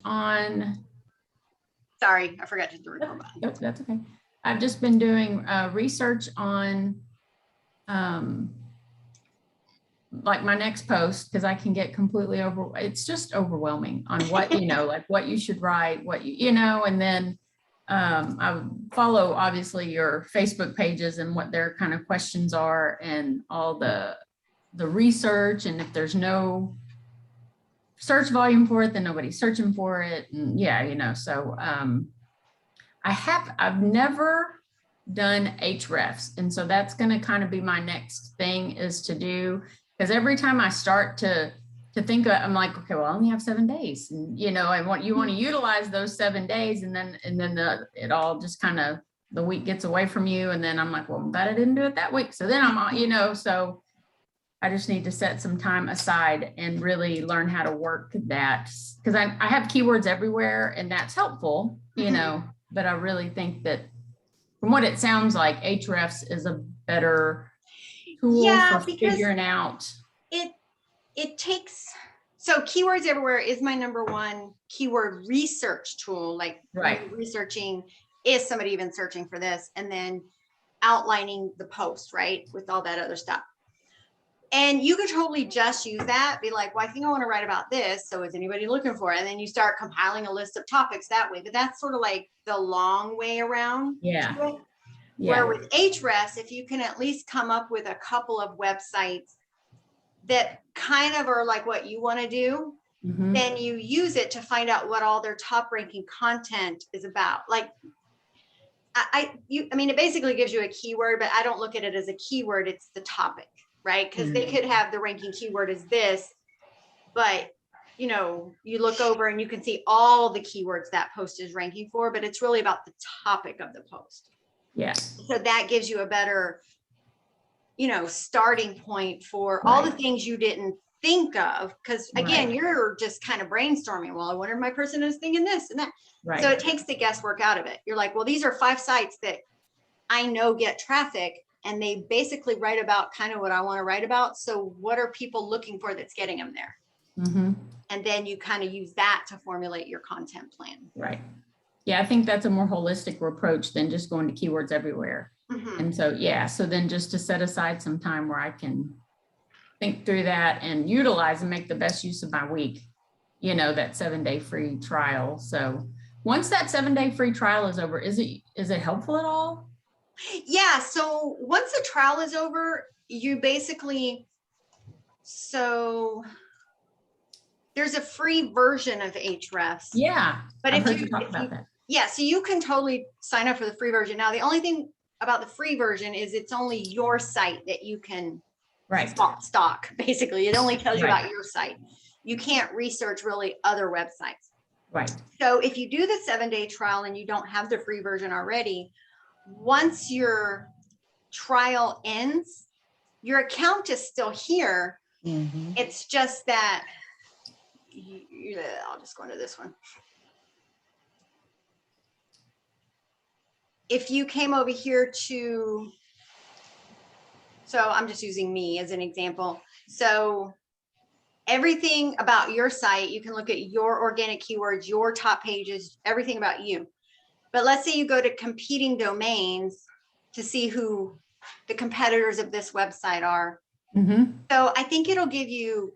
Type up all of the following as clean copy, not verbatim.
on, Sorry, I forgot to hit the record button. nope, that's okay. I've just been doing research on like my next post, because I can get completely it's just overwhelming on what, like what you should write, what and then I follow obviously your Facebook pages and what their kind of questions are and all the research, and if there's no search volume for it, then nobody's searching for it. And so I've never done Hrefs. And so that's going to kind of be my next thing is to do, because every time I start to think I'm like, okay, well, I only have 7 days, and I want to utilize those 7 days, and then it all just kind of, the week gets away from you, and then I'm like, well, I'm glad I didn't do it that week. So then I'm so I just need to set some time aside and really learn how to work that, because I have keywords everywhere, and that's helpful, but I really think that from what it sounds like, Ahrefs is a better tool for figuring out. It takes, so Keywords Everywhere is my #1 keyword research tool, like researching, is somebody even searching for this, and then outlining the post, right, with all that other stuff. And you could totally just use that, be like, well, I think I want to write about this, so is anybody looking for it? And then you start compiling a list of topics that way. But that's sort of like the long way around. Yeah. Where with Ahrefs, if you can at least come up with a couple of websites that kind of are like what you want to do, then you use it to find out what all their top ranking content is about. Like I mean, it basically gives you a keyword, but I don't look at it as a keyword. It's the topic, right? Because they could have the ranking keyword as this, but you look over and you can see all the keywords that post is ranking for, but it's really about the topic of the post. Yeah. So that gives you a better, starting point for all the things you didn't think of. Because again, you're just kind of brainstorming. Well, I wonder if my person is thinking this and that. Right. So it takes the guesswork out of it. You're like, well, these are 5 sites that I know get traffic, and they basically write about kind of what I want to write about. So what are people looking for that's getting them there? And then you kind of use that to formulate your content plan. Right. Yeah, I think that's a more holistic approach than just going to Keywords Everywhere. And so, so then just to set aside some time where I can think through that and utilize and make the best use of my week, that 7-day free trial. So once that 7-day free trial is over, is it helpful at all? Yeah. So once the trial is over, you basically, there's a free version of Ahrefs. Yeah. But if you talk about that. Yeah. So you can totally sign up for the free version. Now, the only thing about the free version is it's only your site that you can stock. Basically, it only tells you about your site. You can't research really other websites. Right. So if you do the 7-day trial and you don't have the free version already, once your trial ends, your account is still here. It's just that I'll just go into this one. If you came over here to, so I'm just using me as an example. So everything about your site, you can look at your organic keywords, your top pages, everything about you. But let's say you go to competing domains to see who the competitors of this website are. So I think it'll give you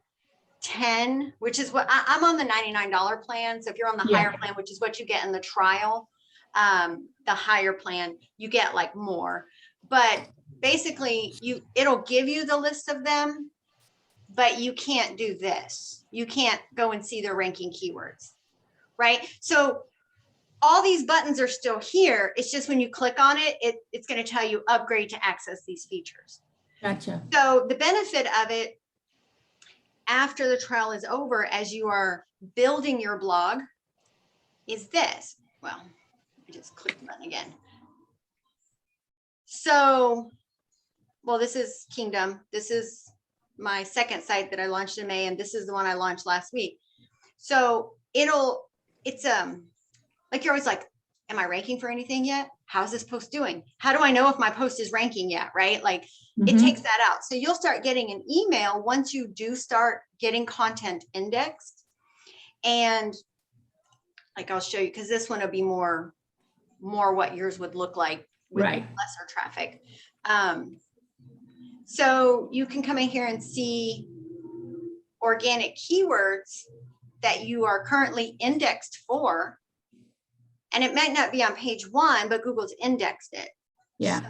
10, which is what I'm on the $99 plan. So if you're on the higher plan, which is what you get in the trial, the higher plan, you get like more. But basically it'll give you the list of them, but you can't do this. You can't go and see their ranking keywords, right? So all these buttons are still here. It's just when you click on it, it's going to tell you upgrade to access these features. Gotcha. So the benefit of it after the trial is over, as you are building your blog, is this. Well, I just click the button again. So, well, this is Kingdom. This is my second site that I launched in May, and this is the one I launched last week. So it's like you're always like, am I ranking for anything yet? How's this post doing? How do I know if my post is ranking yet, right? Like it takes that out. So you'll start getting an email once you do start getting content indexed. And like I'll show you, because this one will be more what yours would look like with Right. lesser traffic. So you can come in here and see organic keywords that you are currently indexed for. And it might not be on page 1, but Google's indexed it. Yeah.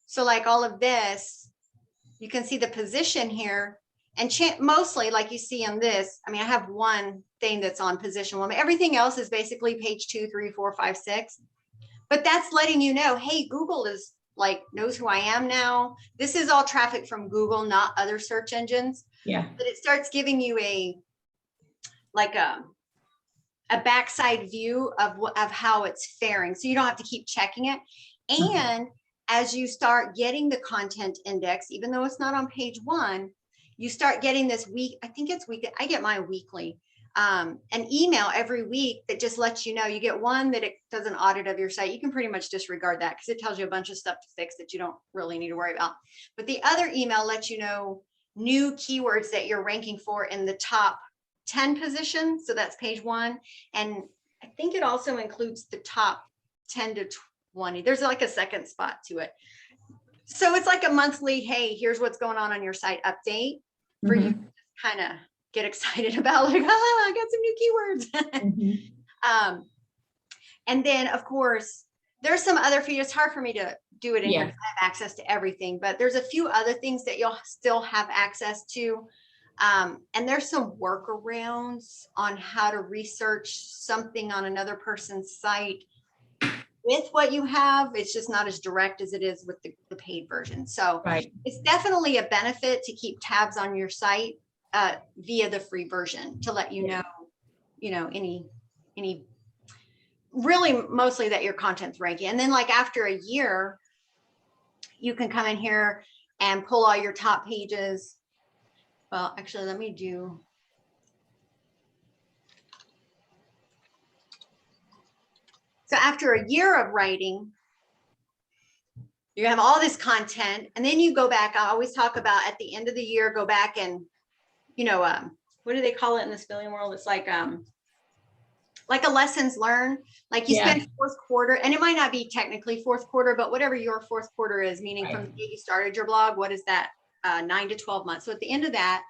So like all of this, you can see the position here, and mostly like you see on this, I mean, I have one thing that's on position 1, but everything else is basically page 2, 3, 4, 5, 6. But that's letting you know, hey, Google is like, knows who I am now. This is all traffic from Google, not other search engines. Yeah. But it starts giving you a backside view of how it's faring. So you don't have to keep checking it. And as you start getting the content index, even though it's not on page 1, you start getting this week, I think it's weekly, I get mine weekly, an email every week that just lets you know. You get one that it does an audit of your site. You can pretty much disregard that because it tells you a bunch of stuff to fix that you don't really need to worry about. But the other email lets you know new keywords that you're ranking for in the top 10 positions. So that's page 1. And I think it also includes the top 10 to 20. There's like a second spot to it. So it's like a monthly, hey, here's what's going on your site update for you to kind of get excited about, like, I got some new keywords. And then of course, there's some other features. It's hard for me to do it in here because I have access to everything, but there's a few other things that you'll still have access to. And there's some workarounds on how to research something on another person's site with what you have. It's just not as direct as it is with the paid version. So it's definitely a benefit to keep tabs on your site via the free version to let you know, any really mostly that your content's ranking. And then like after a year, you can come in here and pull all your top pages. Well, actually, let me do. So after a year of writing, you have all this content, and then you go back. I always talk about at the end of the year, go back and, what do they call it in the spelling world? It's like a lessons learned. Like you spend fourth quarter, and it might not be technically fourth quarter, but whatever your fourth quarter is, meaning from the day you started your blog, what is that? 9 to 12 months. So at the end of that,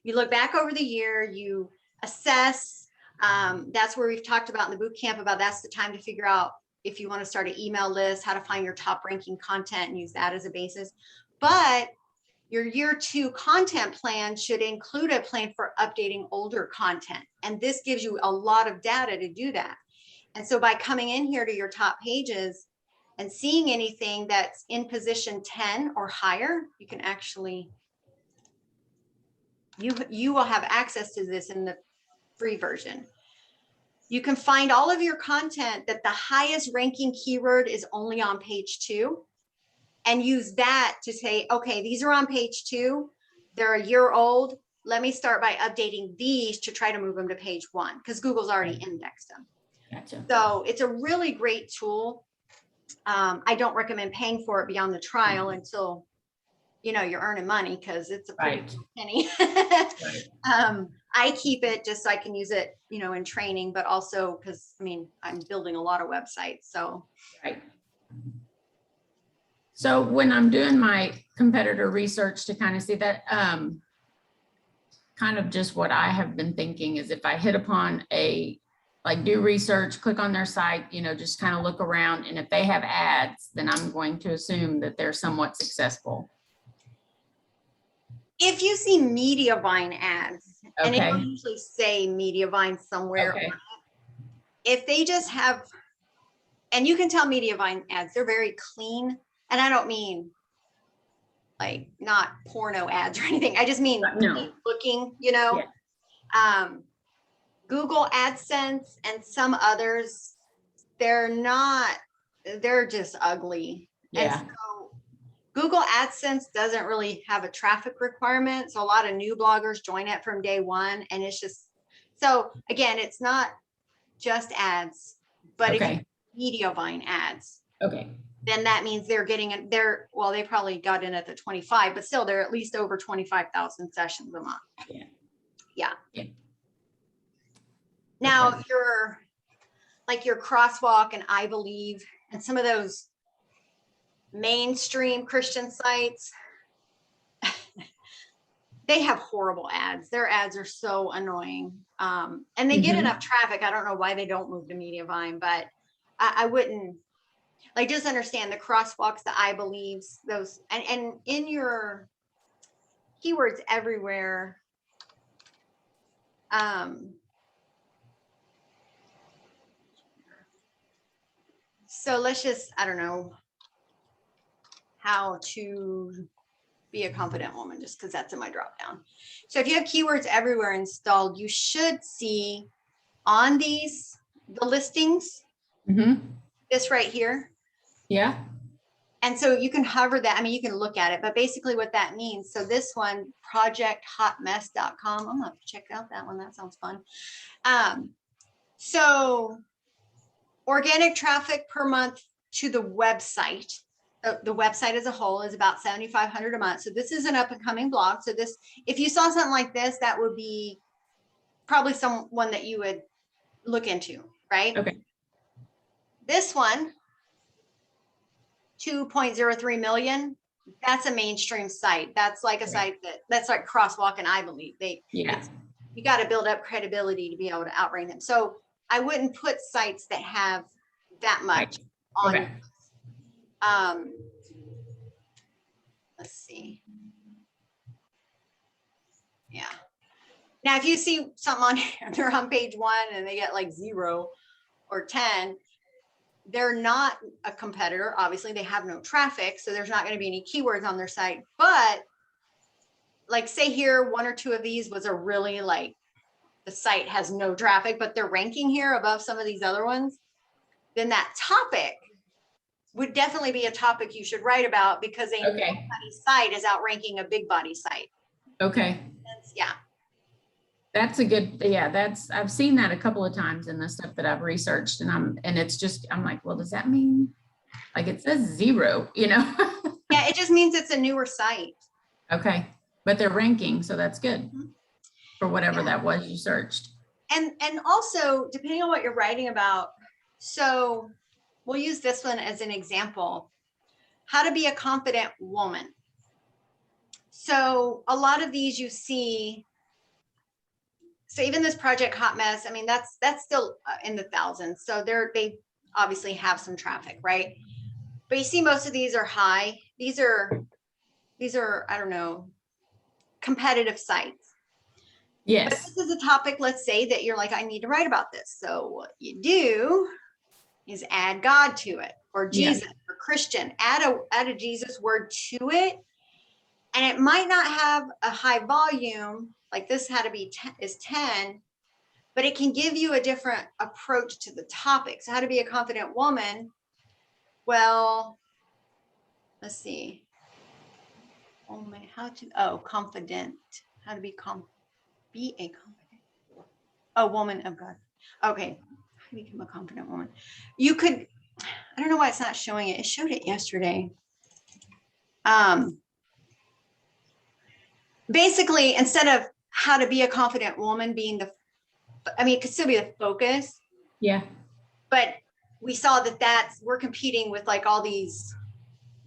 you look back over the year, you assess. That's where we've talked about in the boot camp about that's the time to figure out if you want to start an email list, how to find your top ranking content and use that as a basis. But your year 2 content plan should include a plan for updating older content. And this gives you a lot of data to do that. And so by coming in here to your top pages and seeing anything that's in position 10 or higher, you can actually, you will have access to this in the free version. You can find all of your content that the highest ranking keyword is only on page 2 and use that to say, okay, these are on page 2. They're a year old. Let me start by updating these to try to move them to page 1 because Google's already indexed them. Gotcha. So it's a really great tool. I don't recommend paying for it beyond the trial until, you're earning money because it's a pretty penny. I keep it just so I can use it, in training, but also because, I'm building a lot of websites. So. So when I'm doing my competitor research to kind of see that, kind of just what I have been thinking is if I hit upon do research, click on their site, just kind of look around. And if they have ads, then I'm going to assume that they're somewhat successful. If you see Mediavine ads, and it will usually say Mediavine somewhere, if they just have, and you can tell Mediavine ads, they're very clean. And I don't mean like not porno ads or anything. I just mean looking, Google AdSense and some others, they're just ugly. And so Google AdSense doesn't really have a traffic requirement. So a lot of new bloggers join it from day one. And it's just, so again, it's not just ads, but if you Mediavine ads, then that means they're getting it there. Well, they probably got in at the 25, but still they're at least over 25,000 sessions a month. Now your Crosswalk and I Believe and some of those mainstream Christian sites, they have horrible ads. Their ads are so annoying. And they get enough traffic. I don't know why they don't move to Mediavine, but I wouldn't, like, just understand the Crosswalks, the I Believes, those, and in your keywords everywhere. So let's just, I don't know, how to be a confident woman, just because that's in my drop down. So if you have keywords everywhere installed, you should see on these, the listings, this right here. Yeah. And so you can hover that. I mean, you can look at it, but basically what that means. So this one, projecthotmess.com. I'm gonna have to check out that one. That sounds fun. So organic traffic per month to the website. The website as a whole is about 7,500 a month. So this is an up and coming blog. So this, if you saw something like this, that would be probably someone that you would look into, right? Okay. This one, 2.03 million. That's a mainstream site. That's like a site that's like Crosswalk and I Believe. You got to build up credibility to be able to outrank them. So I wouldn't put sites that have that much on. Okay. Let's see. Yeah. Now, if you see something on here, they're on page 1 and they get like 0 or 10, they're not a competitor. Obviously, they have no traffic, so there's not going to be any keywords on their site. But like, say here, 1 or 2 of these was a really, like, the site has no traffic, but they're ranking here above some of these other ones, then that topic would definitely be a topic you should write about, because a small body site is outranking a big body site. Okay. Yeah. That's a good, I've seen that a couple of times in the stuff that I've researched, and it's just, I'm like, well, does that mean, like, it says 0, you know? Yeah, it just means it's a newer site. Okay. But they're ranking, so that's good for whatever that was you searched. And also, depending on what you're writing about, so we'll use this one as an example, how to be a confident woman. So a lot of these you see, so even this Project Hot Mess, I mean, that's still in the thousands. So they obviously have some traffic, right? But you see most of these are high. These are, I don't know, competitive sites. Yes. But this is a topic, let's say, that you're like, I need to write about this. So what you do is add God to it, or Jesus, or Christian, add a Jesus word to it. And it might not have a high volume, like this had to be 10, but it can give you a different approach to the topic. So how to be a confident woman. Well, let's see. Oh man, confident. How to be a confident. A woman of God. Okay. How to become a confident woman. You could, I don't know why it's not showing it. It showed it yesterday. Basically, instead of how to be a confident woman being it could still be the focus. Yeah. But we saw that we're competing with like all these,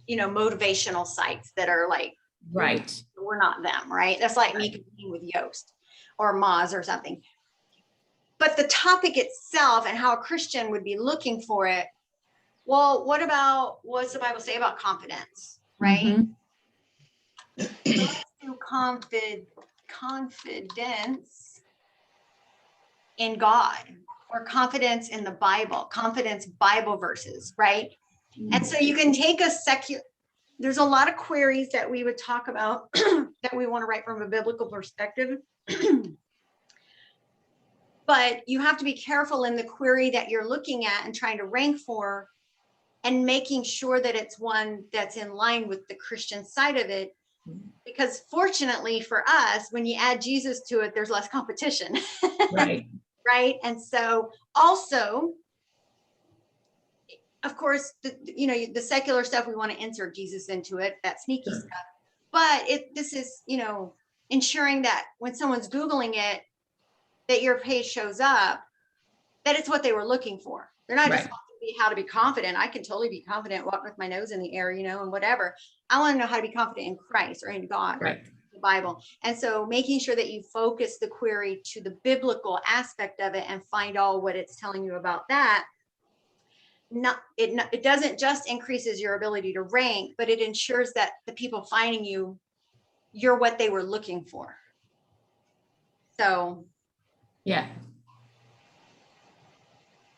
motivational sites that are like, right. We're not them, right? That's like me competing with Yoast or Moz or something. But the topic itself and how a Christian would be looking for it. Well, what's the Bible say about confidence, right? Let's do confidence in God, or confidence in the Bible, confidence Bible verses, right? And so you can take there's a lot of queries that we would talk about that we want to write from a biblical perspective. But you have to be careful in the query that you're looking at and trying to rank for, and making sure that it's one that's in line with the Christian side of it. Because fortunately for us, when you add Jesus to it, there's less competition. Right. Right. And so also, of course, the secular stuff, we want to insert Jesus into it, that sneaky stuff. But this is, ensuring that when someone's Googling it, that your page shows up. that it's what they were looking for. They're not just Right. be how to be confident. I can totally be confident, walk with my nose in the air, you know, and whatever. I want to know how to be confident in Christ or in God, Right. the Bible. And so making sure that you focus the query to the biblical aspect of it and find all what it's telling you about that. It doesn't just increases your ability to rank, but it ensures that the people finding you, you're what they were looking for. So Yeah.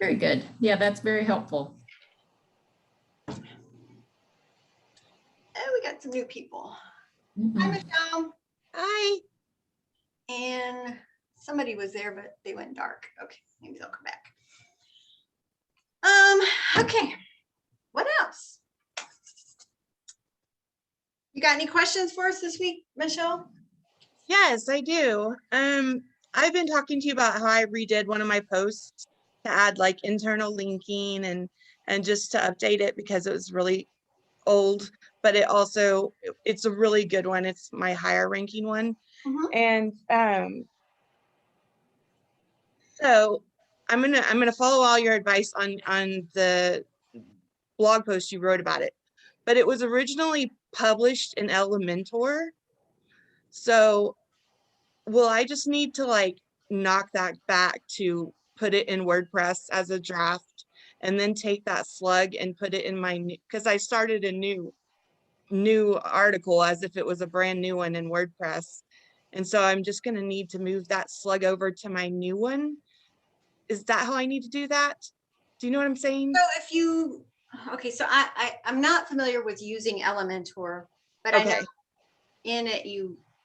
Very good. Yeah, that's very helpful. oh, we got some new people. Hi, Mhm. Michelle. Hi. And somebody was there, but they went dark. Okay, maybe they'll come back. Okay. What else? You got any questions for us this week, Michelle? Yes, I do. I've been talking to you about how I redid one of my posts to add like internal linking and just to update it because it was really old, but it's a really good one. It's my higher ranking one. Mhm. And so I'm gonna follow all your advice on the blog post you wrote about it. But it was originally published in Elementor. So will I just need to like knock that back to put it in WordPress as a draft and then take that slug and put it in my new, because I started a new article as if it was a brand new one in WordPress. And so I'm just going to need to move that slug over to my new one. Is that how I need to do that? Do you know what I'm saying? So if you, okay, so I'm not familiar with using Elementor, but I know Okay. in it,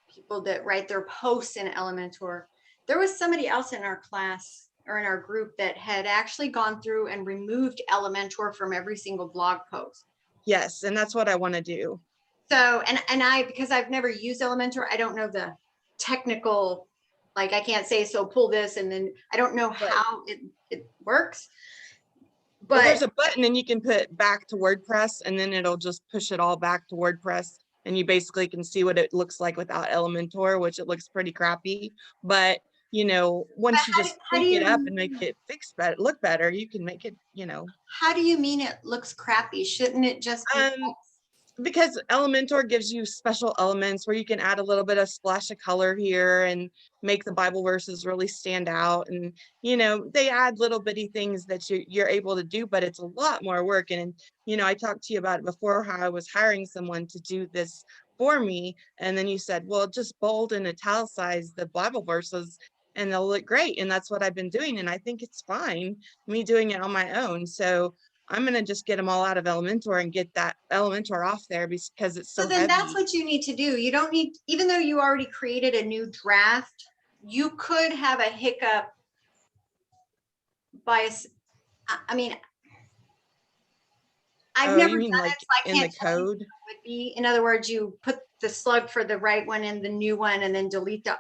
people that write their posts in Elementor. There was somebody else in our class or in our group that had actually gone through and removed Elementor from every single blog post. Yes, and that's what I want to do. So, and I, because I've never used Elementor, I don't know the technical, like I can't say, so pull this, and then I don't know Right. how it works. Well, But there's a button and you can put back to WordPress and then it'll just push it all back to WordPress. And you basically can see what it looks like without Elementor, which it looks pretty crappy. But, you know, once you just how do tweak it up you, and make it look better, you can make it, how do you mean it looks crappy? Shouldn't it just be? because Elementor gives you special elements where you can add a little bit of splash of color here and make the Bible verses really stand out. And, they add little bitty things that you're able to do, but it's a lot more work. And, I talked to you about it before, how I was hiring someone to do this for me. And then you said, well, just bold and italicize the Bible verses and they'll look great. And that's what I've been doing. And I think it's fine, me doing it on my own. So I'm going to just get them all out of Elementor and get that Elementor off there because it's So so then that's heavy. what you need to do. You don't need, even though you already created a new draft, you could have a hiccup by, I mean, I've Oh, never you done mean it, like so I in the can't tell you what code? it would be. In other words, you put the slug for the right one in the new one and then delete the,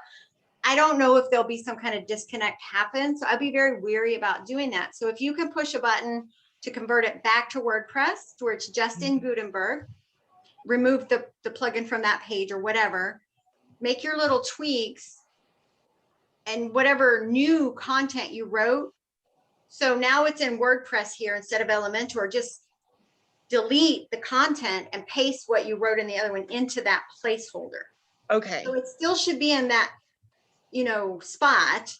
I don't know if there'll be some kind of disconnect happen. So I'd be very weary about doing that. So if you can push a button to convert it back to WordPress, where it's just in Gutenberg, remove the plugin from that page or whatever, make your little tweaks and whatever new content you wrote. So now it's in WordPress here instead of Elementor, just delete the content and paste what you wrote in the other one into that placeholder. Okay. So it still should be in that, spot.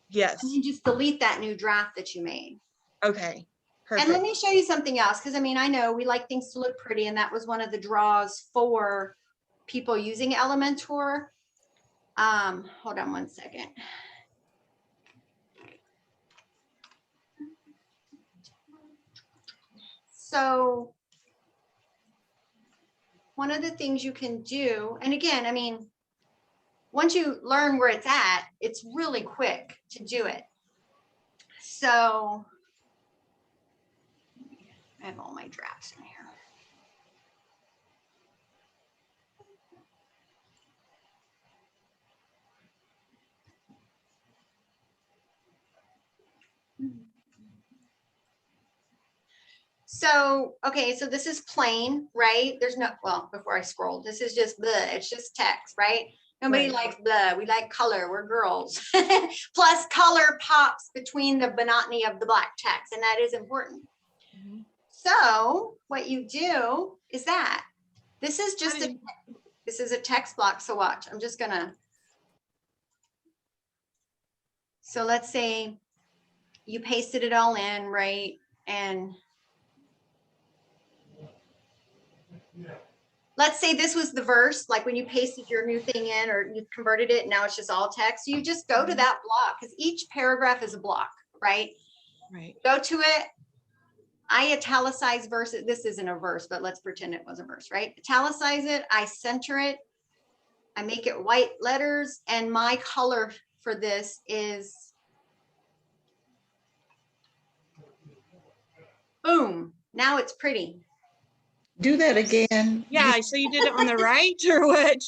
Yes. And you just delete that new draft that you made. Okay. Perfect. And let me show you something else, because I know we like things to look pretty, and that was one of the draws for people using Elementor. Hold on one second. So one of the things you can do, and again, once you learn where it's at, it's really quick to do it. So I have all my drafts in here. So, okay, so this is plain, right? There's no, well, before I scroll, this is just it's just text, right? Nobody Right. likes blah. We like color. We're girls. Plus, color pops between the monotony of the black text, and that is important. Mhm. So what you do is that this is just How do this is a text block. So watch. I'm just gonna. So let's say you pasted it all in, right? And let's say this was the verse, like when you pasted your new thing in or you converted it, now it's just all text. You just go to that block because each paragraph is a block, right? Right. Go to it. I italicize verses. This isn't a verse, but let's pretend it was a verse, right? Italicize it. I center it. I make it white letters. And my color for this is boom. Now it's pretty. Do that again. Yeah, so you did it on the right or what?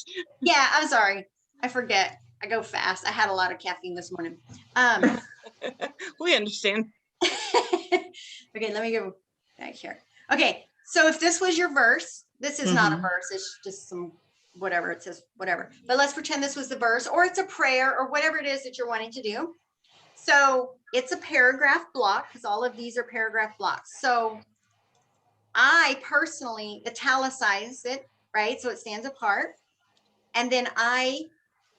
Yeah, I'm sorry. I forget. I go fast. I had a lot of caffeine this morning. We understand. Okay, let me go back here. Okay, so if this was your verse, this is not a verse, it's just some whatever, it says whatever. But let's pretend this was the verse, or it's a prayer, or whatever it is that you're wanting to do. So it's a paragraph block, because all of these are paragraph blocks. So I personally italicize it, right? So it stands apart. And then I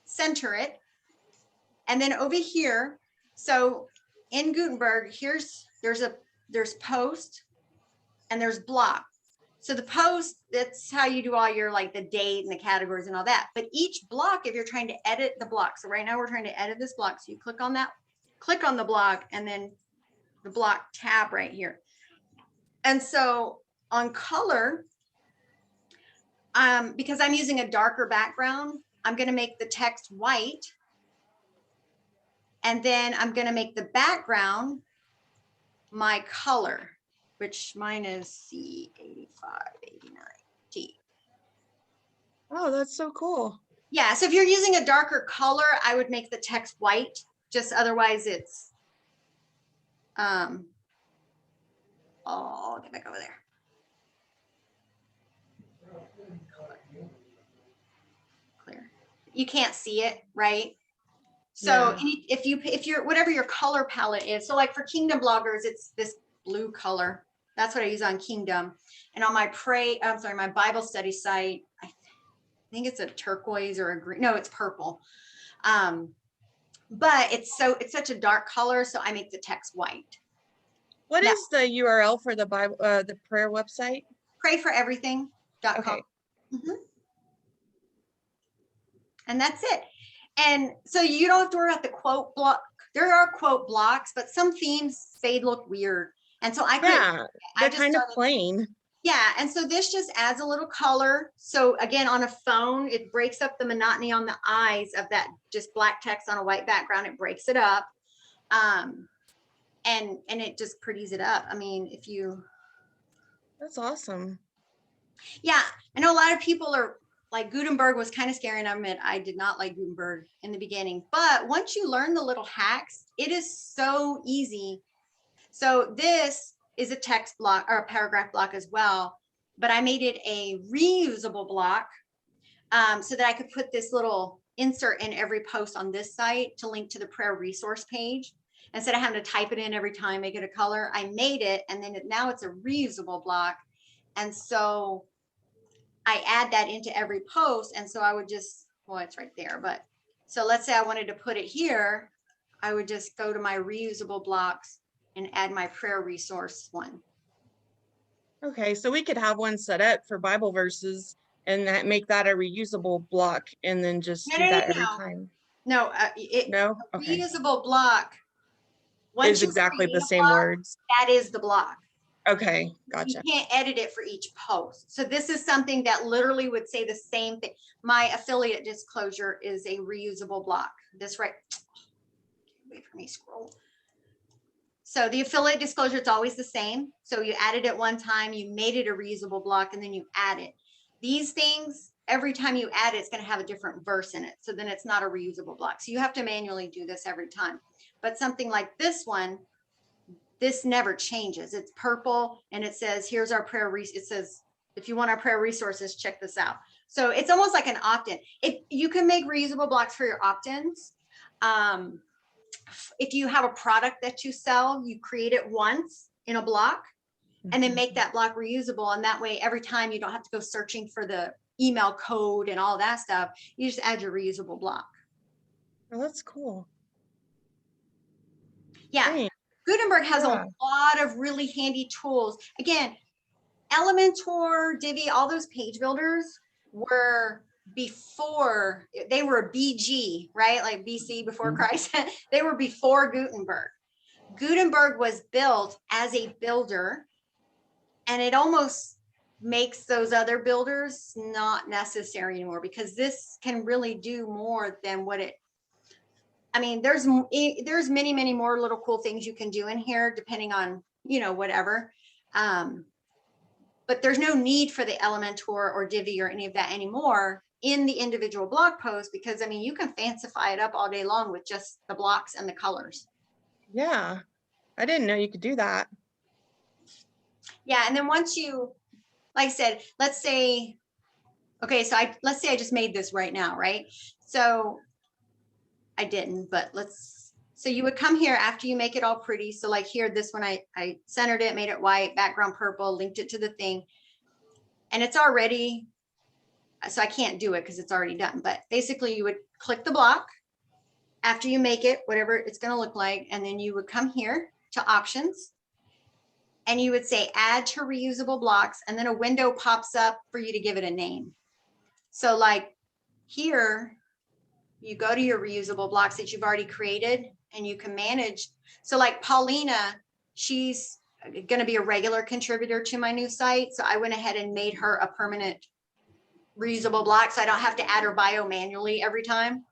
center it. And then over here, so in Gutenberg, there's post and there's block. So the post, that's how you do all your like the date and the categories and all that. But each block, if you're trying to edit the block, so right now we're trying to edit this block. So you click on that, click on the block, and then the block tab right here. And so on color, because I'm using a darker background, I'm going to make the text white. And then I'm going to make the background my color, which mine is C8589T. Oh, that's so cool. Yeah, so if you're using a darker color, I would make the text white, just otherwise it's, oh, I'll get back over there. Clear. You can't see it, right? So Yeah. if you're whatever your color palette is, so like for Kingdom bloggers, it's this blue color. That's what I use on Kingdom. And on my my Bible study site, I think it's a turquoise or a green. No, it's purple. But it's such a dark color, so I make the text white. What Now- is the URL for the Bible, the prayer website? Prayforeverything.com. Okay. And that's it. And so you don't have to worry about the quote block. There are quote blocks, but some themes, they look weird. And so I They're just kind of started- plain. Yeah, and so this just adds a little color. So again, on a phone, it breaks up the monotony on the eyes of that just black text on a white background. It breaks it up. And it just pretties it up. I mean, That's awesome. yeah, I know a lot of people are like Gutenberg was kind of scary, and I admit I did not like Gutenberg in the beginning. But once you learn the little hacks, it is so easy. So this is a text block or a paragraph block as well, but I made it a reusable block so that I could put this little insert in every post on this site to link to the prayer resource page. Instead of having to type it in every time, make it a color, I made it, and then now it's a reusable block. And so I add that into every post. And so I would just, well, it's right there, but so let's say I wanted to put it here, I would just go to my reusable blocks and add my prayer resource one. Okay, so we could have one set up for Bible verses and make that a reusable block and then just do that every time. No, No? Okay. reusable block. Once Is you exactly create the a same block, words. that is the block. Okay, gotcha. You can't edit it for each post. So this is something that literally would say the same thing. My affiliate disclosure is a reusable block. This right, wait for me to scroll. So the affiliate disclosure, it's always the same. So you added it one time, you made it a reusable block, and then you add it. These things, every time you add it, it's going to have a different verse in it. So then it's not a reusable block. So you have to manually do this every time. But something like this one, this never changes. It's purple and it says, here's our prayer. It says, if you want our prayer resources, check this out. So it's almost like an opt-in. If you can make reusable blocks for your opt-ins. If you have a product that you sell, you create it once in a block and then make that block reusable. And that way, every time you don't have to go searching for the email code and all that stuff. You just add your reusable block. Oh, that's cool. Yeah. Thanks. Gutenberg has Yeah. a lot of really handy tools. Again, Elementor, Divi, all those page builders were before, they were BG, right? Like BC before Christ. They were before Gutenberg. Gutenberg was built as a builder, and it almost makes those other builders not necessary anymore, because this can really do more than what it, I mean, there's many, many more little cool things you can do in here, depending on, you know, whatever. But there's no need for the Elementor or Divi or any of that anymore in the individual blog post, because I mean, you can fancify it up all day long with just the blocks and the colors. Yeah. I didn't know you could do that. Yeah. And then once you, like I said, let's say, okay, so let's say I just made this right now, right? So I didn't, but so you would come here after you make it all pretty. So like here, this one, I centered it, made it white, background purple, linked it to the thing. And it's already, so I can't do it because it's already done. But basically you would click the block after you make it, whatever it's going to look like. And then you would come here to options. And you would say add to reusable blocks. And then a window pops up for you to give it a name. So like here, you go to your reusable blocks that you've already created and you can manage. So like Paulina, she's going to be a regular contributor to my new site. So I went ahead and made her a permanent reusable block, so I don't have to add her bio manually every time.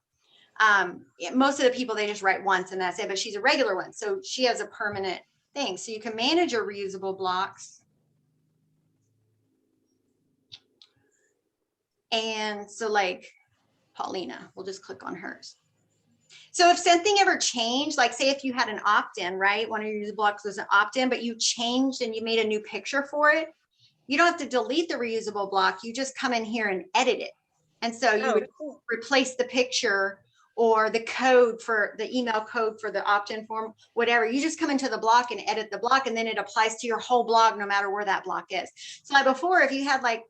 Most of the people, they just write once and that's it, but she's a regular one. So she has a permanent thing. So you can manage your reusable blocks. And so like Paulina, we'll just click on hers. So if something ever changed, like say if you had an opt-in, right? One of your reusable blocks was an opt-in, but you changed and you made a new picture for it, you don't have to delete the reusable block. You just come in here and edit it. And so you would replace the picture or the code for the email code for the opt-in form, whatever. You just come into the block and edit the block, and then it applies to your whole blog, no matter where that block is. So like before, if you had like,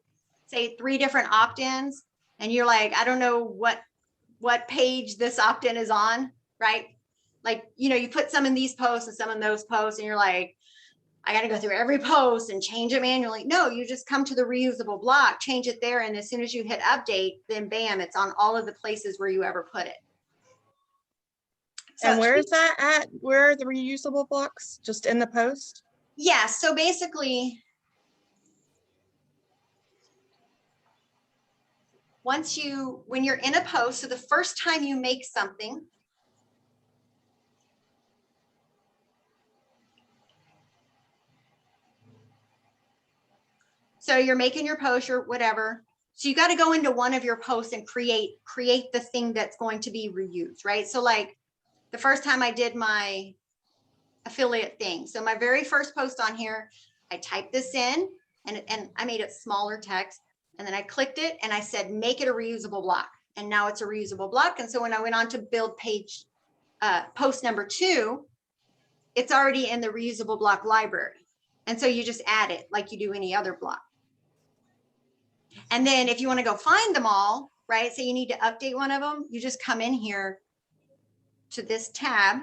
say 3 different opt-ins and you're like, I don't know what page this opt-in is on, right? Like, you know, you put some in these posts and some in those posts and you're like, I got to go through every post and change it manually. No, you just come to the reusable block, change it there. And as soon as you hit update, then bam, it's on all of the places where you ever put it. So And where is that at? Where are the reusable blocks? Just in the post? Yeah. So basically, when you're in a post, so the first time you make something, so you're making your post or whatever. So you got to go into one of your posts and create the thing that's going to be reused, right? So like the first time I did my affiliate thing. So my very first post on here, I typed this in and I made it smaller text. And then I clicked it and I said, make it a reusable block. And now it's a reusable block. And so when I went on to build page post number 2, it's already in the reusable block library. And so you just add it like you do any other block. And then if you want to go find them all, right? So you need to update one of them. You just come in here to this tab.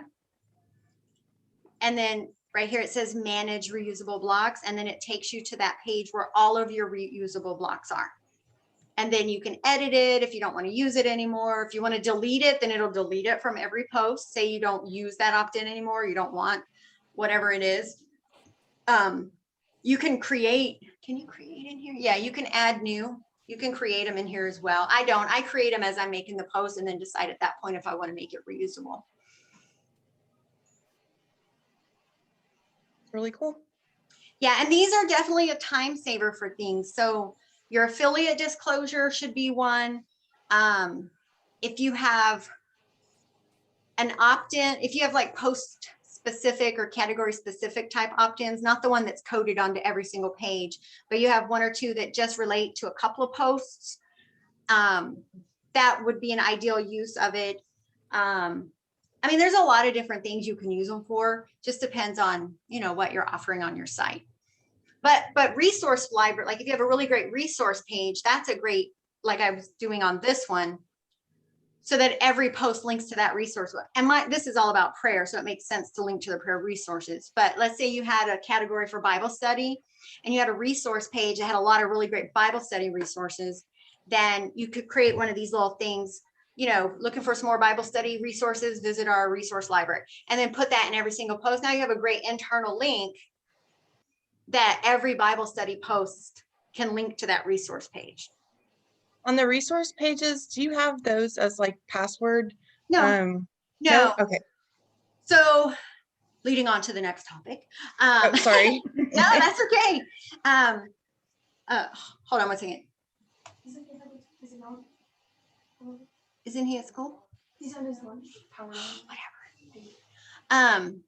And then right here, it says manage reusable blocks. And then it takes you to that page where all of your reusable blocks are. And then you can edit it if you don't want to use it anymore. If you want to delete it, then it'll delete it from every post. Say you don't use that opt-in anymore. You don't want whatever it is. You can create, can you create in here? Yeah, you can add new. You can create them in here as well. I create them as I'm making the post and then decide at that point if I want to make it reusable. Really cool. Yeah, and these are definitely a time saver for things. So your affiliate disclosure should be one. If you have an opt-in, if you have like post specific or category specific type opt-ins, not the one that's coded onto every single page, but you have 1 or 2 that just relate to a couple of posts. That would be an ideal use of it. I mean, there's a lot of different things you can use them for. Just depends on, you know, what you're offering on your site. But resource library, like if you have a really great resource page, that's a great, like I was doing on this one, so that every post links to that resource. And this is all about prayer, so it makes sense to link to the prayer resources. But let's say you had a category for Bible study and you had a resource page that had a lot of really great Bible study resources, then you could create one of these little things, you know, looking for some more Bible study resources, visit our resource library, and then put that in every single post. Now you have a great internal link that every Bible study post can link to that resource page. On the resource pages, do you have those as like password? No. Okay. So leading on to the next topic. Oh, sorry. No, that's okay. Hold on one second. Isn't he at school? He's on his lunch. Power lunch. Whatever.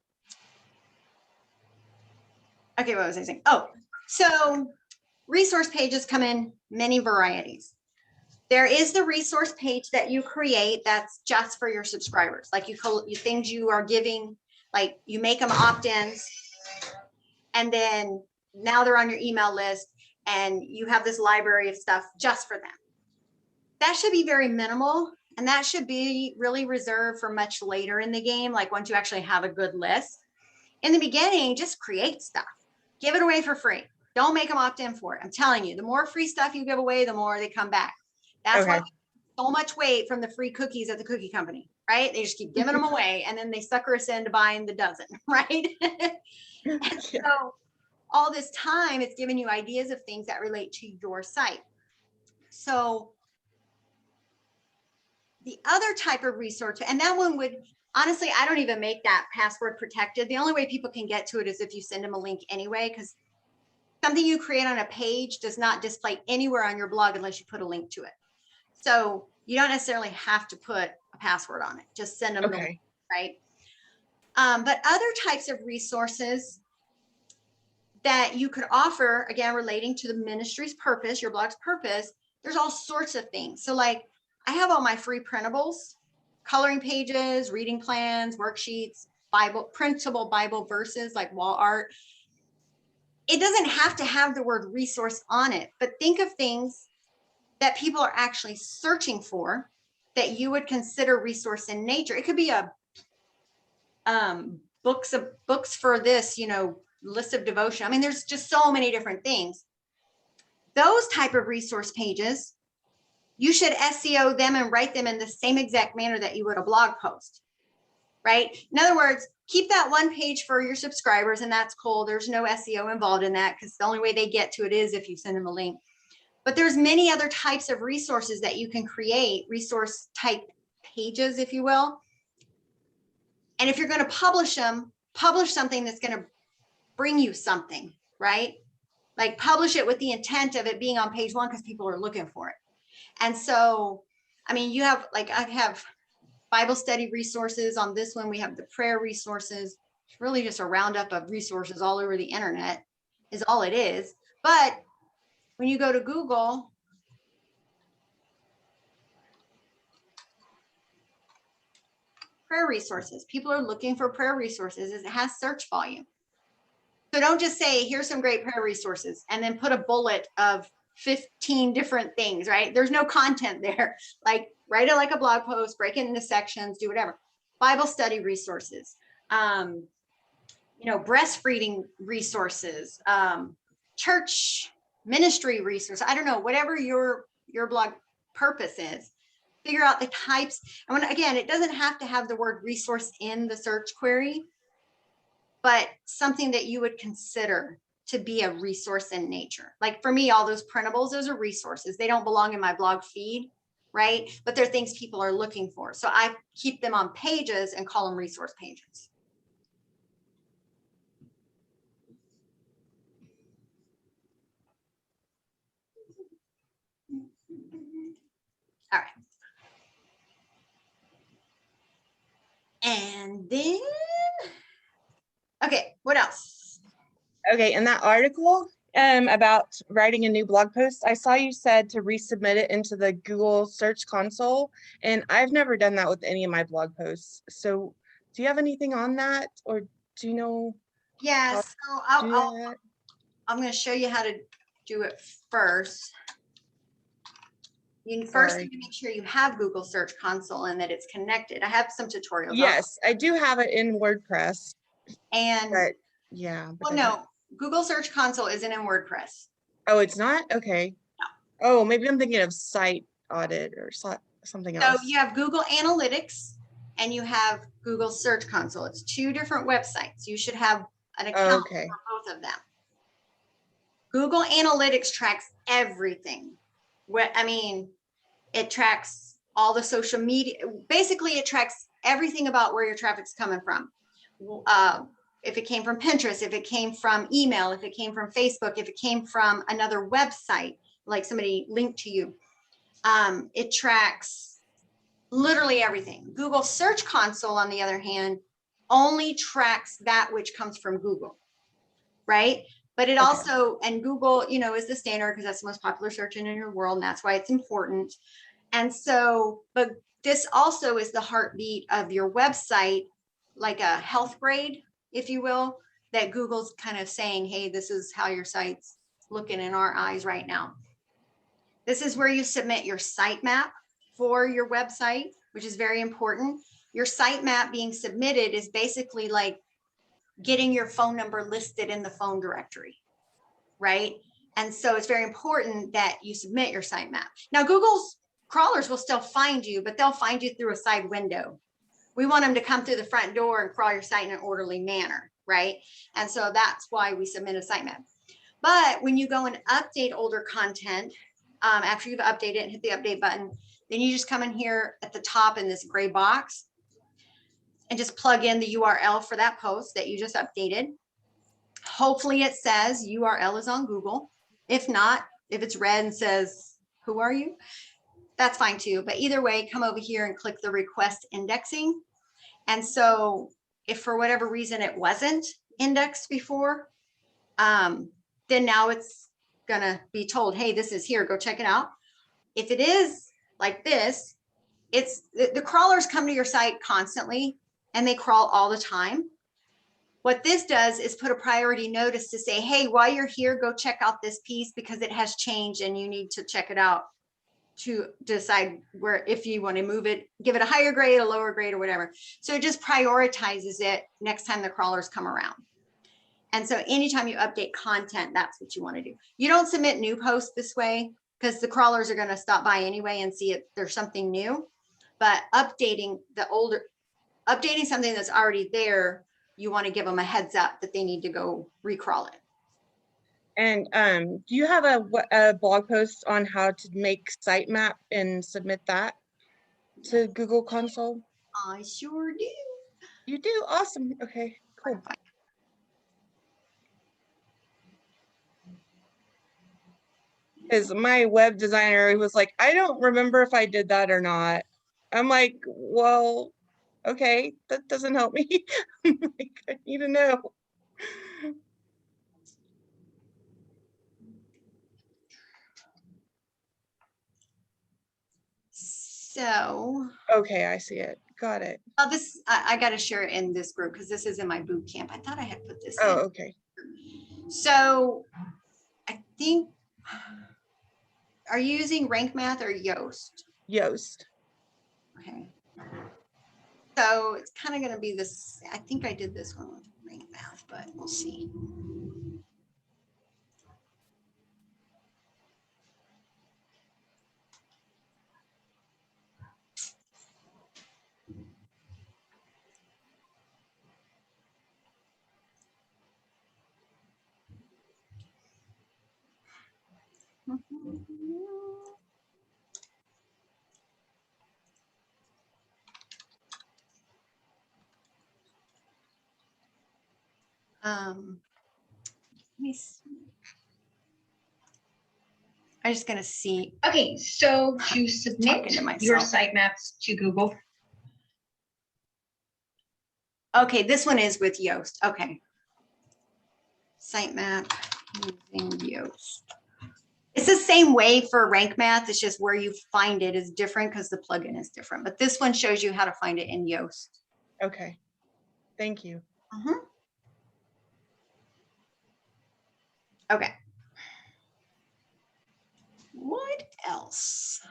Okay, what was I saying? Oh, so resource pages come in many varieties. There is the resource page that you create that's just for your subscribers. Like you things you are giving, like you make them opt-ins, and then now they're on your email list and you have this library of stuff just for them. That should be very minimal, and that should be really reserved for much later in the game, like once you actually have a good list. In the beginning, just create stuff. Give it away for free. Don't make them opt in for it. I'm telling you, the more free stuff you give away, the more they come back. That's why so much weight from the free cookies at the cookie company, right? They just keep giving them away, and then they sucker us into buying the dozen, right? And so all this time, it's giving you ideas of things that relate to your site. So the other type of resource, and that one would, honestly, I don't even make that password protected. The only way people can get to it is if you send them a link anyway, because something you create on a page does not display anywhere on your blog unless you put a link to it. So you don't necessarily have to put a password on it. Just send them the link, right? But other types of resources that you could offer, again, relating to the ministry's purpose, your blog's purpose, there's all sorts of things. So like I have all my free printables, coloring pages, reading plans, worksheets, printable Bible verses like wall art. It doesn't have to have the word resource on it, but think of things that people are actually searching for that you would consider resource in nature. It could be a books for this, you know, list of devotion. I mean, there's just so many different things. Those type of resource pages, you should SEO them and write them in the same exact manner that you would a blog post, right? In other words, keep that one page for your subscribers, and that's cool. There's no SEO involved in that because the only way they get to it is if you send them a link. But there's many other types of resources that you can create, resource type pages, if you will. And if you're going to publish them, publish something that's going to bring you something, right? Like publish it with the intent of it being on page one because people are looking for it. And so, I mean, you have, like, I have Bible study resources on this one. We have the prayer resources. It's really just a roundup of resources all over the internet is all it is. But when you go to Google, prayer resources, people are looking for prayer resources. It has search volume. So don't just say, here's some great prayer resources, and then put a bullet of 15 different things, right? There's no content there. Like write it like a blog post, break it into sections, do whatever. Bible study resources, you know, breastfeeding resources, church ministry resource. I don't know, whatever your blog purpose is, figure out the types. And when, again, it doesn't have to have the word resource in the search query, but something that you would consider to be a resource in nature. Like for me, all those printables, those are resources. They don't belong in my blog feed, right? But they're things people are looking for. So I keep them on pages and call them resource pages. All right. And then, okay, what else? Okay, in that article, about writing a new blog post. I saw you said to resubmit it into the Google Search Console, and I've never done that with any of my blog posts. So do you have anything on that, or do you know Yeah, so do that? I'm going to show you how to do it first. You first Sorry. need to make sure you have Google Search Console and that it's connected. I have some tutorials. Yes, I do have it in WordPress, And but yeah. well, I don't- no, Google Search Console isn't in WordPress. Oh, it's not? Okay. Oh, maybe I'm thinking of Site Audit or something So else. you have Google Analytics and you have Google Search Console. It's two different websites. You should have an account Okay. for both of them. Google Analytics tracks everything. I mean, it tracks all the social media. Basically, it tracks everything about where your traffic's coming from. If it came from Pinterest, if it came from email, if it came from Facebook, if it came from another website, like somebody linked to you, it tracks literally everything. Google Search Console, on the other hand, only tracks that which comes from Google, right? But it also, and Google, you know, is the standard because that's the most popular search engine in the world, and that's why it's important. And so, but this also is the heartbeat of your website, like a health grade, if you will, that Google's kind of saying, hey, this is how your site's looking in our eyes right now. This is where you submit your sitemap for your website, which is very important. Your sitemap being submitted is basically like getting your phone number listed in the phone directory, right? And so it's very important that you submit your sitemap. Now, Google's crawlers will still find you, but they'll find you through a side window. We want them to come through the front door and crawl your site in an orderly manner, right? And so that's why we submit a sitemap. But when you go and update older content, after you've updated and hit the update button, then you just come in here at the top in this gray box and just plug in the URL for that post that you just updated. Hopefully it says URL is on Google. If not, if it's red and says, who are you? That's fine too. But either way, come over here and click the request indexing. And so if for whatever reason it wasn't indexed before, then now it's gonna be told, hey, this is here, go check it out. If it is like this, it's the crawlers come to your site constantly and they crawl all the time. What this does is put a priority notice to say, hey, while you're here, go check out this piece because it has changed and you need to check it out to decide where, if you want to move it, give it a higher grade, a lower grade, or whatever. So it just prioritizes it next time the crawlers come around. And so anytime you update content, that's what you want to do. You don't submit new posts this way because the crawlers are going to stop by anyway and see if there's something new. But updating something that's already there, you want to give them a heads up that they need to go recrawl it. And do you have a blog post on how to make sitemap and submit that to Google Console? I sure do. You do? Awesome. Okay, cool. Because my web designer was like, I don't remember if I did that or not. I'm like, well, okay, that doesn't help me. I'm like, I need to know. So, Okay, I see it. Got it. this, I got to share it in this group because this is in my boot camp. I thought I had put this Oh, in. okay. So I think, are you using Rank Math or Yoast? Yoast. Okay. So it's kind of going to be this, I think I did this one with Rank Math, but we'll see. Let me see. I'm just going to see. Okay, so to submit Talking to myself. your sitemaps to Google. Okay, this one is with Yoast. Okay. Sitemap, using Yoast. It's the same way for Rank Math. It's just where you find it is different because the plugin is different. But this one shows you how to find it in Yoast. Okay. Thank you. Mhm. Okay. What else?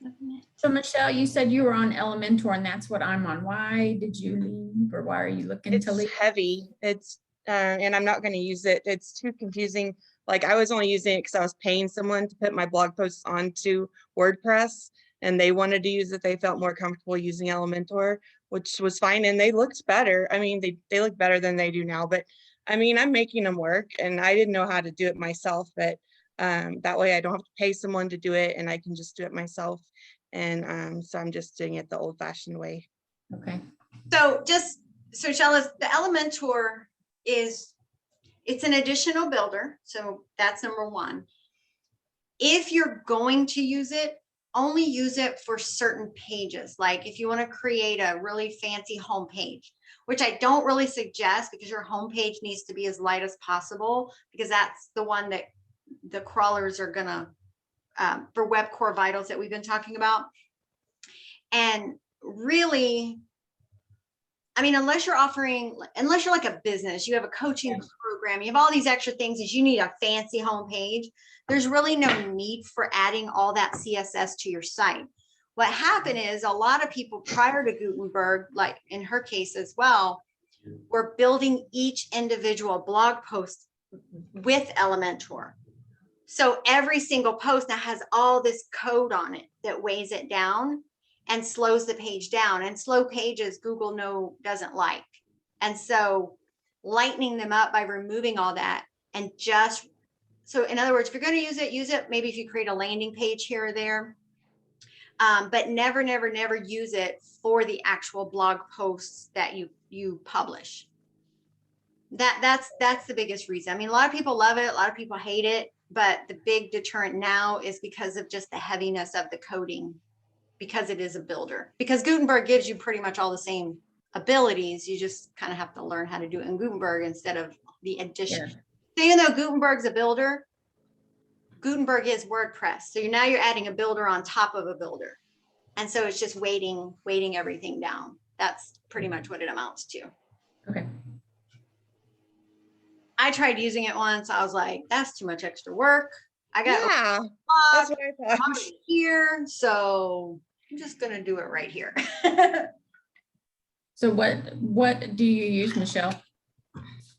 Submit. So Michelle, you said you were on Elementor and that's what I'm on. Why did you leave or why are you looking to It's leave? heavy. It's and I'm not going to use it. It's too confusing. Like I was only using it because I was paying someone to put my blog posts onto WordPress, and they wanted to use it. They felt more comfortable using Elementor, which was fine, and they looked better. I mean, they look better than they do now. But I mean, I'm making them work, and I didn't know how to do it myself. But that way, I don't have to pay someone to do it, and I can just do it myself. And so I'm just doing it the old-fashioned way. Okay. So Shella, the Elementor it's an additional builder. So that's number one. If you're going to use it, only use it for certain pages. Like if you want to create a really fancy home page, which I don't really suggest because your home page needs to be as light as possible because that's the one that the crawlers are gonna for Web Core Vitals that we've been talking about. And really, I mean, unless you're like a business, you have a coaching program, you have all these extra things that you need a fancy home page. There's really no need for adding all that CSS to your site. What happened is a lot of people prior to Gutenberg, like in her case as well, were building each individual blog post with Elementor. So every single post now has all this code on it that weighs it down and slows the page down, and slow pages Google doesn't like. And so lightening them up by removing all that and so in other words, if you're going to use it, maybe if you create a landing page here or there, but never use it for the actual blog posts that you publish. That's the biggest reason. I mean, a lot of people love it, a lot of people hate it, but the big deterrent now is because of just the heaviness of the coding, because it is a builder. Because Gutenberg gives you pretty much all the same abilities. You just kind of have to learn how to do it in Gutenberg instead of the addition. Yeah. So even though Gutenberg's a builder, Gutenberg is WordPress. So now you're adding a builder on top of a builder. And so it's just weighting everything down. That's pretty much what it amounts to. Okay. I tried using it once. I was like, that's too much extra work. I got Yeah, that's what I thought. already here, so I'm just gonna do it right here. So what do you use, Michelle?